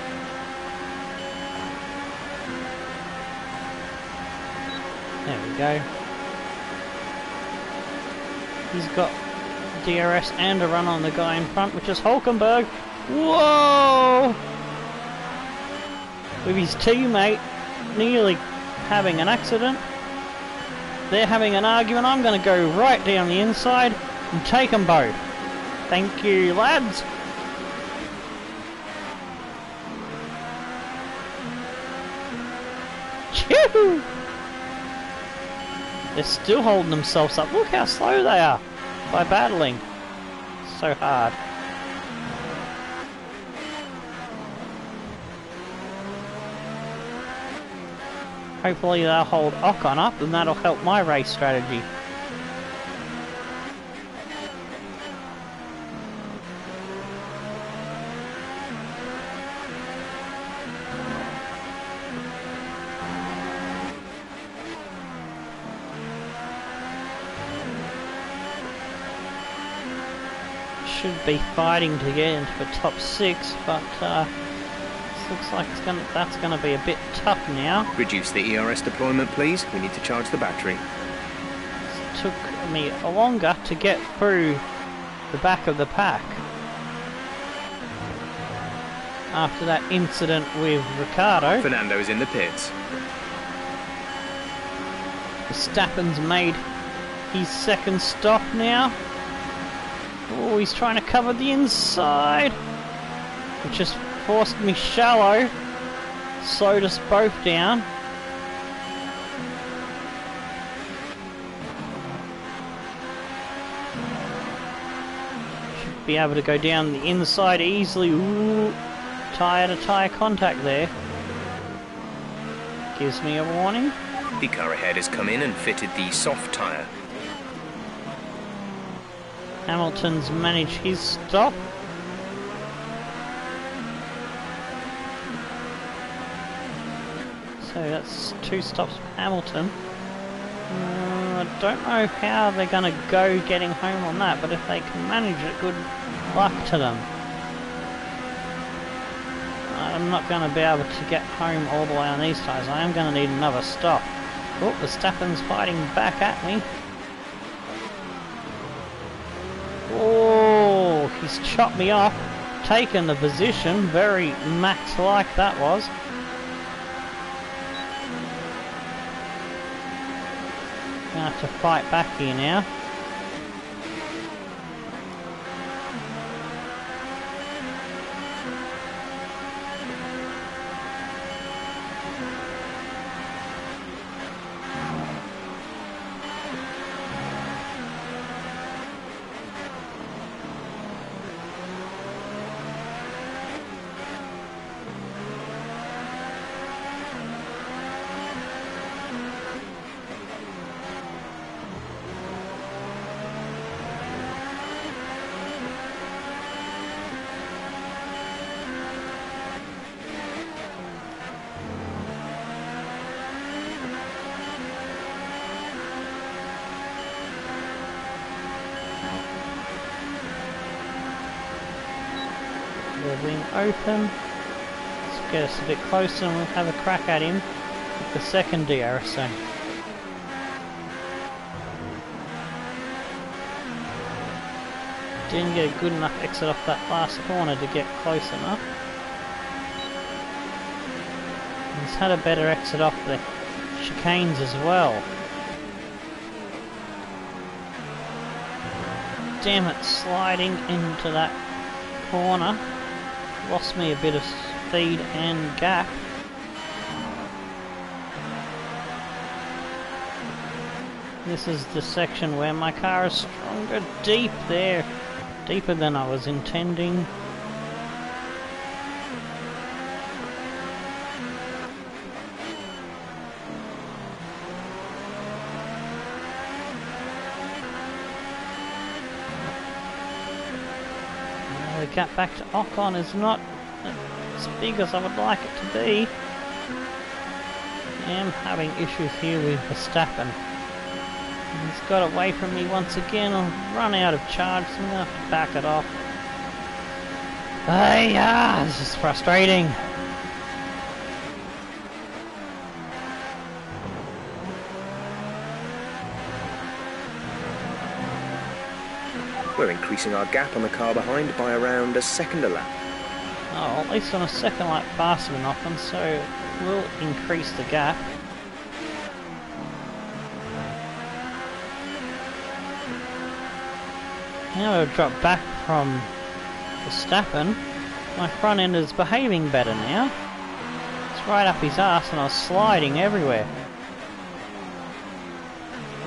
There we go. He's got DRS and a run on the guy in front, which is Hulkenberg. Whoa! With his teammate nearly having an accident. They're having an argument. I'm going to go right down the inside and take them both. Thank you, lads. Choo! They're still holding themselves up. Look how slow they are by battling so hard. Hopefully they'll hold Ocon up and that'll help my race strategy. Should be fighting to get into the top 6, but looks like that's gonna be a bit tough now. Reduce the ERS deployment, please. We need to charge the battery. It took me longer to get through the back of the pack after that incident with Ricardo. Fernando's in the pits. Verstappen's made his second stop now. Oh, he's trying to cover the inside, which has forced me shallow. Slowed us both down. Should be able to go down the inside easily. Ooh, tyre to tyre contact there. Gives me a warning. The car ahead has come in and fitted the soft tyre. Hamilton's managed his stop. So that's 2 stops for Hamilton. I don't know how they're going to go getting home on that, but if they can manage it, good luck to them. I'm not going to be able to get home all the way on these tyres. I am going to need another stop. Oh, Verstappen's fighting back at me. Oh, he's chopped me off, taken the position. Very Max-like that was. Gonna have to fight back here now. Wing open. Let's get us a bit closer and we'll have a crack at him with the second DRS zone. Didn't get a good enough exit off that last corner to get close enough. He's had a better exit off the chicanes as well. damn it, sliding into that corner. Lost me a bit of speed and gap. This is the section where my car is stronger, deep there. Deeper than I was intending. The gap back to Ocon is not as big as I would like it to be. I am having issues here with Verstappen. He's got away from me once again. I'll run out of charge, so I'm going to have to back it off. Hey, this is frustrating. We're increasing our gap on the car behind by around a second a lap. Oh, at least on a second lap faster than Ocon, so we'll increase the gap. Now I've dropped back from Verstappen. My front end is behaving better now. It's right up his ass and I was sliding everywhere.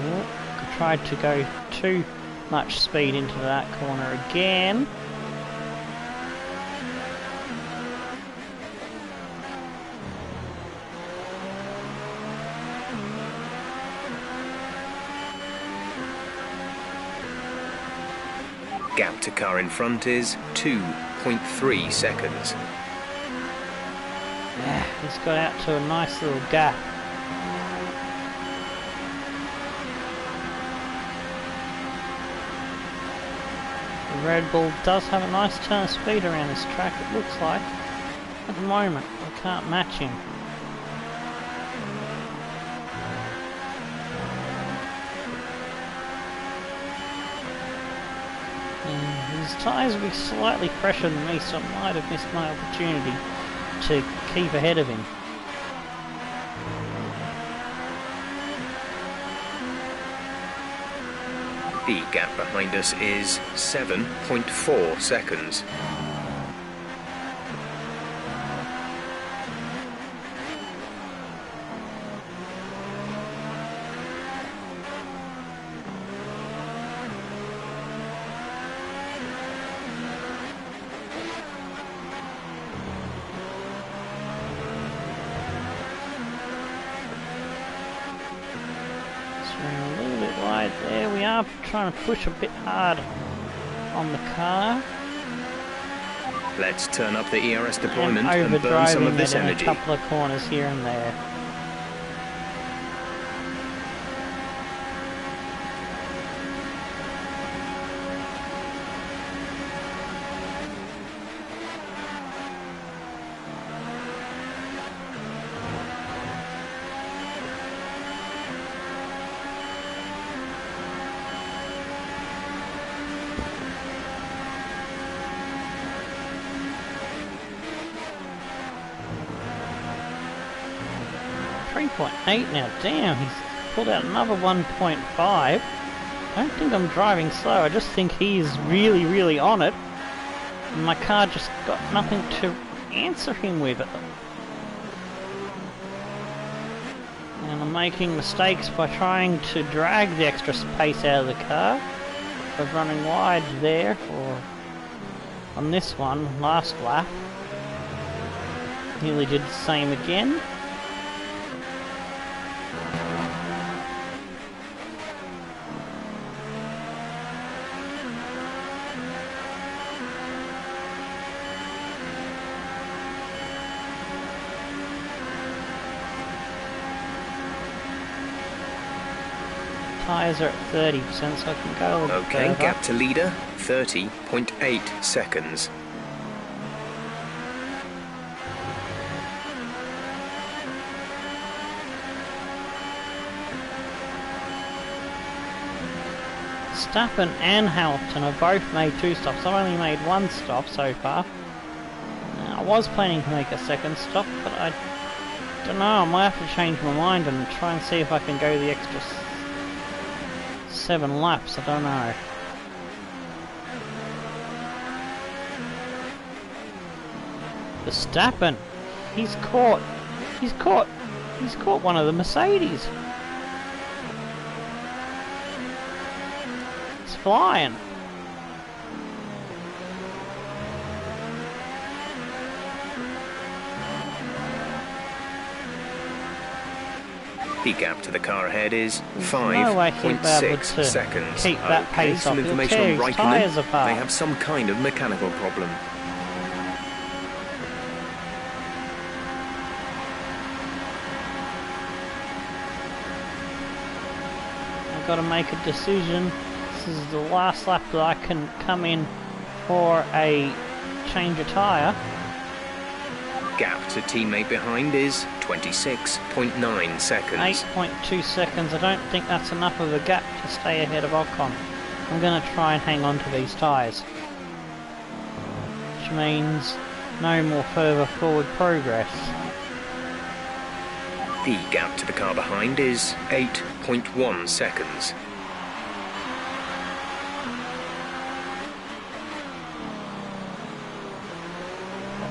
Oh, I tried to go too much speed into that corner again. Gap to car in front is 2.3 seconds. Yeah, he's got out to a nice little gap. The Red Bull does have a nice turn of speed around this track, it looks like. At the moment, I can't match him. His tyres will be slightly fresher than me, so I might have missed my opportunity to keep ahead of him. The gap behind us is 7.4 seconds. There we are, trying to push a bit hard on the car. Let's turn up the ERS deployment and burn some of this energy. A couple of corners here and there. Now, damn, he's pulled out another 1.5. I don't think I'm driving slow, I just think he's really, really on it. And my car just got nothing to answer him with. And I'm making mistakes by trying to drag the extra space out of the car. Of running wide there, or on this one, last lap. Nearly did the same again. Tyres are at 30%, so I can go a little Okay, further. gap to leader, 30.8 seconds. Verstappen and Hamilton have both made 2 stops. I've only made 1 stop so far. I was planning to make a second stop, but I don't know, I might have to change my mind and try and see if I can go the extra 7 laps, I don't know. Verstappen. He's caught one of the Mercedes. It's flying. The gap to the car ahead is no way he'll be able 5.6 to seconds. keep that pace some up. He'll information tear on his Raikkonen. tyres apart. They have some kind of mechanical problem. I've got to make a decision. This is the last lap that I can come in for a change of tyre. Gap to teammate behind is 26.9 seconds. 8.2 seconds. I don't think that's enough of a gap to stay ahead of Ocon. I'm going to try and hang on to these tyres. Which means no more further forward progress. The gap to the car behind is 8.1 seconds.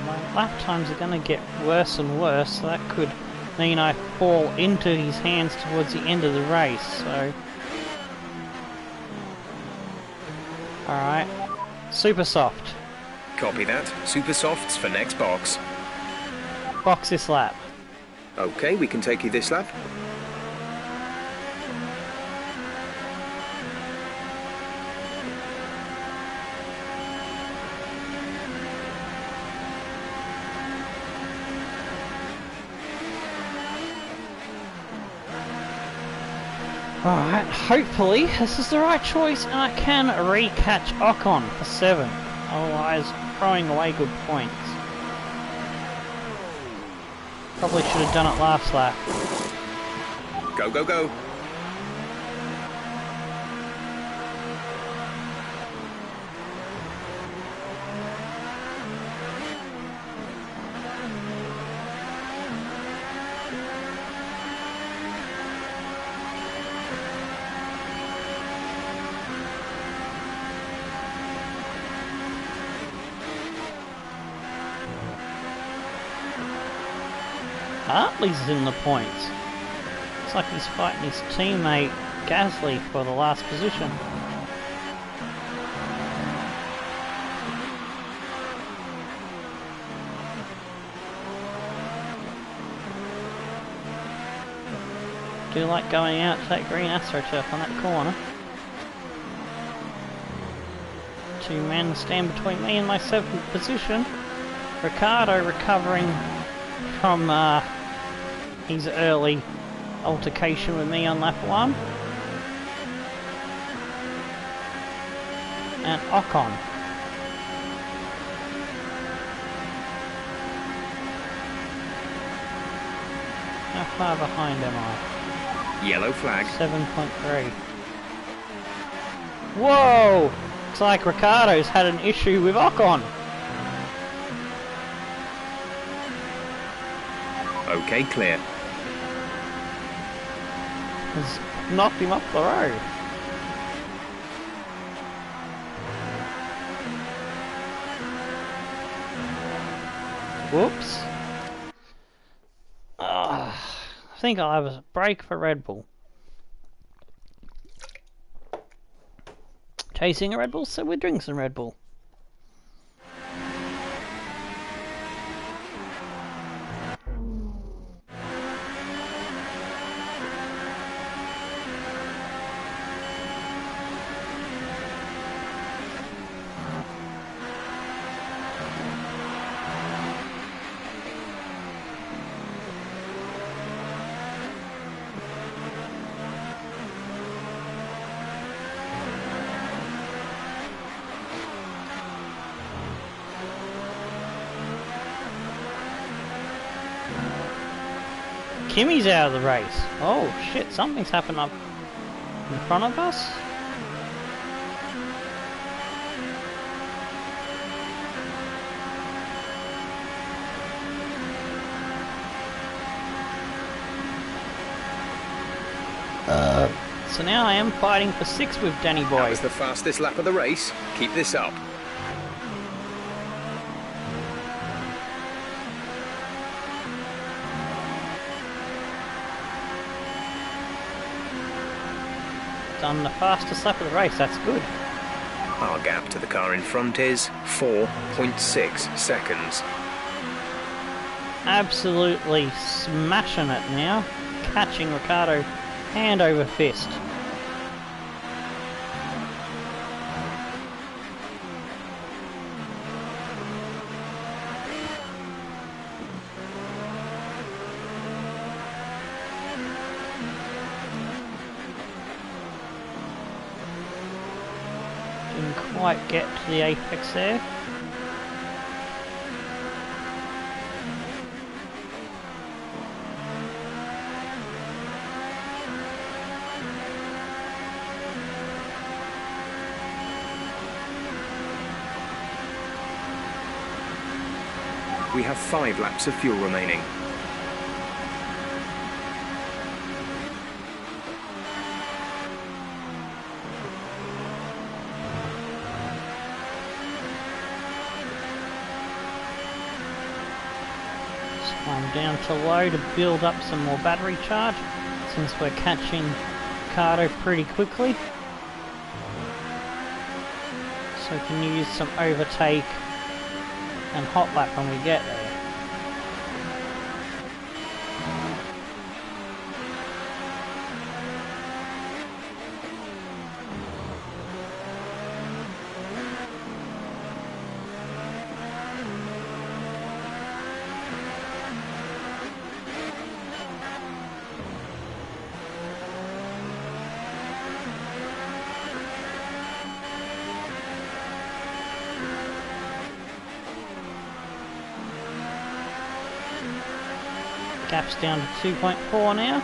My lap times are going to get worse and worse, so that could mean I fall into his hands towards the end of the race, so... Alright, super soft. Copy that. Super softs for next box. Box this lap. Okay, we can take you this lap. Alright, hopefully this is the right choice and I can re-catch Ocon for 7. Otherwise, throwing away good points. Probably should have done it last lap. Go, go, go. Hartley's in the points. Looks like he's fighting his teammate Gasly for the last position. Do like going out to that green AstroTurf on that corner. 2 men stand between me and my 7th position. Ricciardo recovering from his early altercation with me on lap 1. And Ocon. How far behind am I? Yellow flag. 7.3. Whoa! Looks like Ricciardo's had an issue with Ocon. Okay, clear. Has knocked him off the road. Whoops. I think I'll have a break for Red Bull. Chasing a Red Bull, so we're drinking some Red Bull. Kimmy's out of the race. Oh shit, something's happened up in front of us. So now I am fighting for 6 with Danny Boy. That was the fastest lap of the race. Keep this up. done the fastest lap of the race. That's good. Our gap to the car in front is 4.6 seconds. Absolutely smashing it now. Catching Ricciardo hand over fist. Didn't quite get to the apex there. We have 5 laps of fuel remaining. So I'm down to low to build up some more battery charge since we're catching Ricardo pretty quickly. So we can use some overtake and hot lap when we get there. Gap's down to 2.4 now.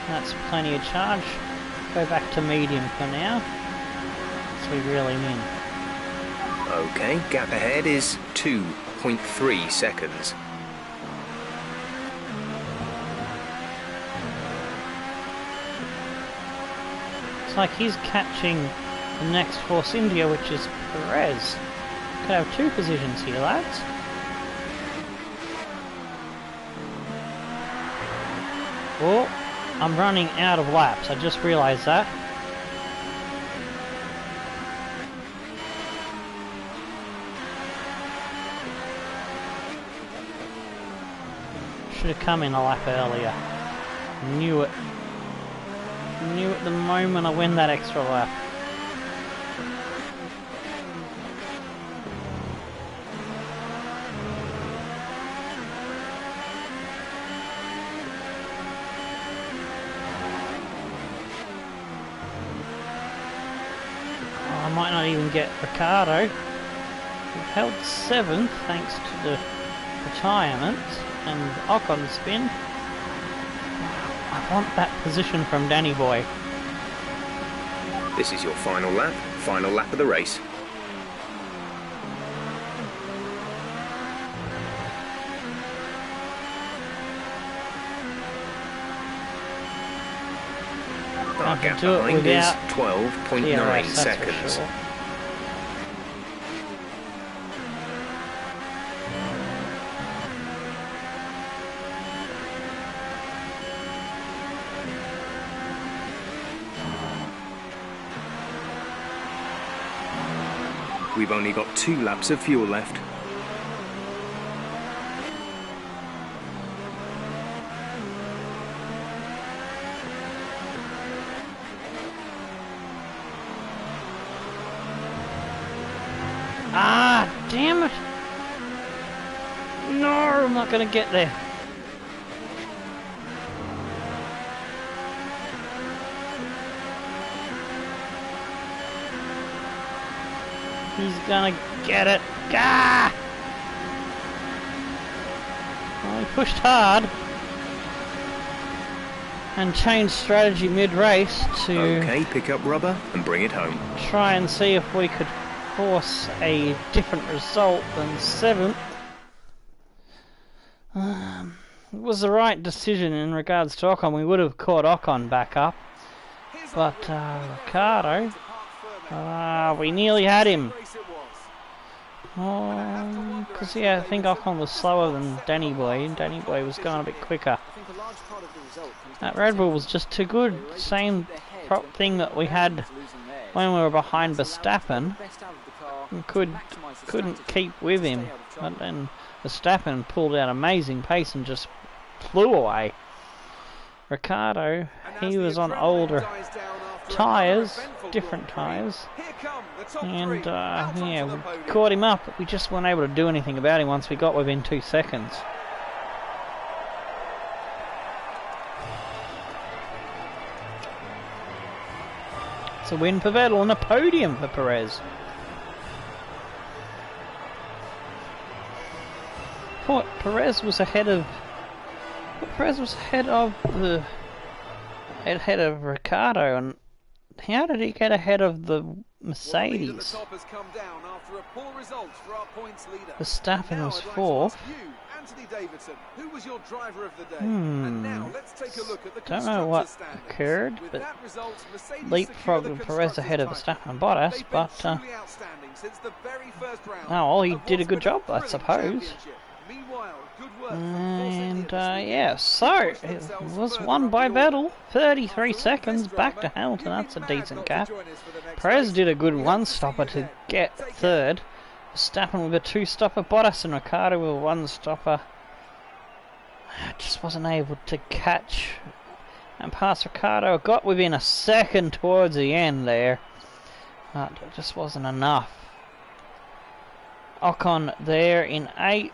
That's plenty of charge. Go back to medium for now. So we really win. Okay, gap ahead is 2.3 seconds. It's like he's catching the next Force India, which is Perez. Could have 2 positions here, lads. Oh, I'm running out of laps. I just realised that. Should have come in a lap earlier. Knew it. Knew it the moment I win that extra lap. I might not even get Ricciardo. We've held 7th thanks to the retirement and Ocon spin. I want that position from Danny Boy. This is your final lap of the race. Our gap behind is 12.9 seconds. Sure. We've only got 2 laps of fuel left. Ah, damn it! No, I'm not going to get there. He's gonna get it. Ah! Well, he pushed hard and changed strategy mid-race to Okay, pick up rubber and bring it home. try and see if we could force a different result than 7th. It was the right decision in regards to Ocon. We would have caught Ocon back up, but Ricciardo, we nearly had him. Because yeah, I think Ocon was slower than Danny Boy, and Danny Boy was going a bit quicker. That Red Bull was just too good. Same thing that we had when we were behind Verstappen. We couldn't keep with him, but then Verstappen pulled out amazing pace and just flew away. Ricciardo, he was on older tyres, different tyres, and yeah, we caught him up, but we just weren't able to do anything about him once we got within 2 seconds. It's a win for Vettel and a podium for Perez. Thought Perez was ahead of Ricciardo, and how did he get ahead of the Mercedes? Verstappen was 4th. Don't know what occurred, but leapfrogged Perez ahead of Verstappen and Bottas, but oh well, he did a good job, I suppose. And yeah, so it was won by Vettel, 33 seconds back to Hamilton. That's a decent gap. Perez did a good one-stopper to get 3rd. Verstappen with a 2-stopper, Bottas and Ricciardo with a 1-stopper. Just wasn't able to catch and pass Ricciardo. Got within a second towards the end there, but it just wasn't enough. Ocon there in 8th.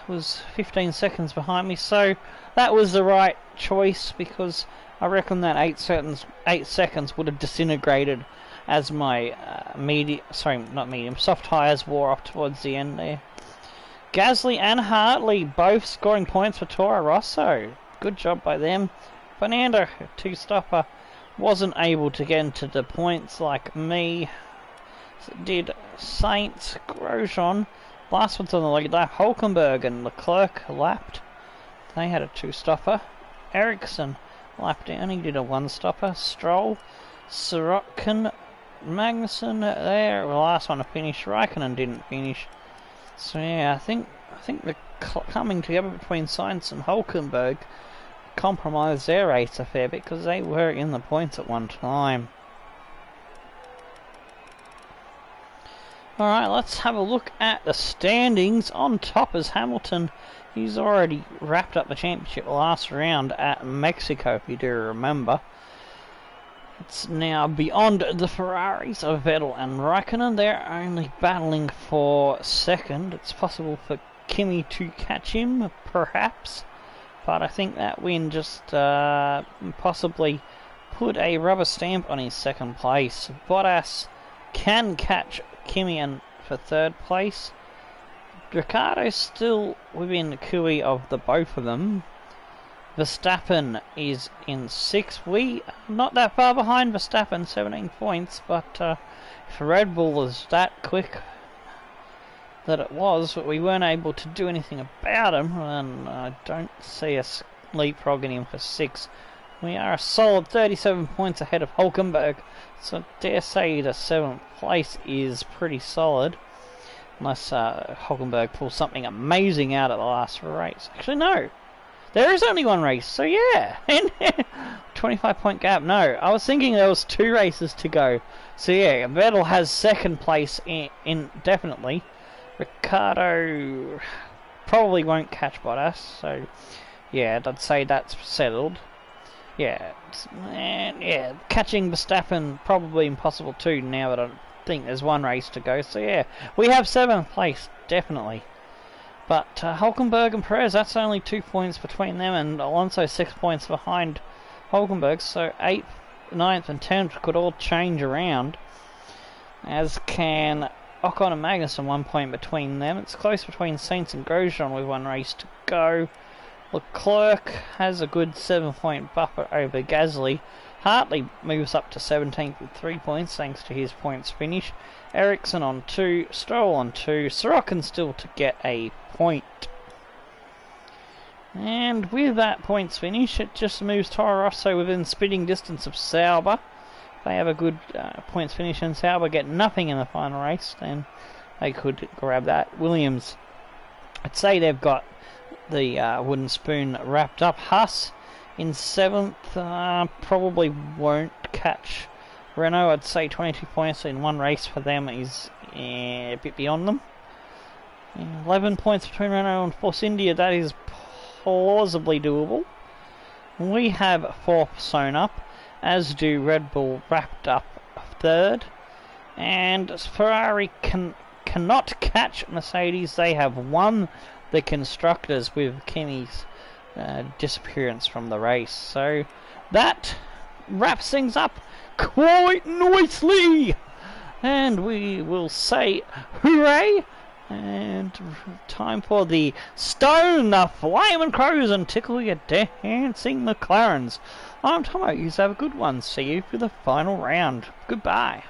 Was 15 seconds behind me, so that was the right choice, because I reckon that 8 seconds would have disintegrated as my soft tyres wore off towards the end there. Gasly and Hartley both scoring points for Toro Rosso. Good job by them. Fernando, 2-stopper, wasn't able to get into the points like me. So did Sainz, Grosjean. Last one's on the lead lap. Hulkenberg and Leclerc lapped. They had a 2-stopper. Ericsson lapped down. He did a 1-stopper. Stroll, Sorokin, Magnussen there. The last one to finish. Raikkonen didn't finish. So yeah, I think the coming together between Sainz and Hulkenberg compromised their race a fair bit, because they were in the points at one time. Alright, let's have a look at the standings. On top is Hamilton. He's already wrapped up the championship last round at Mexico, if you do remember. It's now beyond the Ferraris of Vettel and Raikkonen. They're only battling for 2nd. It's possible for Kimi to catch him, perhaps. But I think that win just possibly put a rubber stamp on his 2nd place. Bottas can catch Kimi and for 3rd place. Ricciardo's still within the cooey of the both of them. Verstappen is in 6th. We are not that far behind Verstappen, 17 points, but if Red Bull was that quick that it was, but we weren't able to do anything about him, and I don't see us leapfrogging him for 6th. We are a solid 37 points ahead of Hulkenberg, so I dare say the 7th place is pretty solid. Unless Hulkenberg pulls something amazing out at the last race. Actually, no. There is only one race, so yeah. 25 point gap. No, I was thinking there was 2 races to go. So yeah, Vettel has 2nd place indefinitely. Ricciardo probably won't catch Bottas, so yeah, I'd say that's settled. Yeah, and yeah, catching Verstappen probably impossible too, now that I think there's 1 race to go. So yeah, we have 7th place, definitely. But Hulkenberg and Perez, that's only 2 points between them, and Alonso 6 points behind Hulkenberg, so 8th, 9th and 10th could all change around, as can Ocon and Magnussen, 1 point between them. It's close between Sainz and Grosjean with 1 race to go. Leclerc has a good 7-point buffer over Gasly. Hartley moves up to 17th with 3 points thanks to his points finish. Ericsson on 2, Stroll on 2, Sorokin still to get a point. And with that points finish, it just moves Toro Rosso within spitting distance of Sauber. If they have a good points finish and Sauber get nothing in the final race, then they could grab that. Williams, I'd say they've got the wooden spoon wrapped up. Haas in 7th, probably won't catch Renault. I'd say 22 points in one race for them is a bit beyond them. 11 points between Renault and Force India, that is plausibly doable. We have 4th sewn up, as do Red Bull wrapped up 3rd. And Ferrari cannot catch Mercedes. They have won the Constructors with Kimi's disappearance from the race. So that wraps things up quite nicely. And we will say hooray. And time for the Stone the Flaming Crows and Tickle Your Dancing McLarens. I'm Tomo. You have a good one. See you for the final round. Goodbye.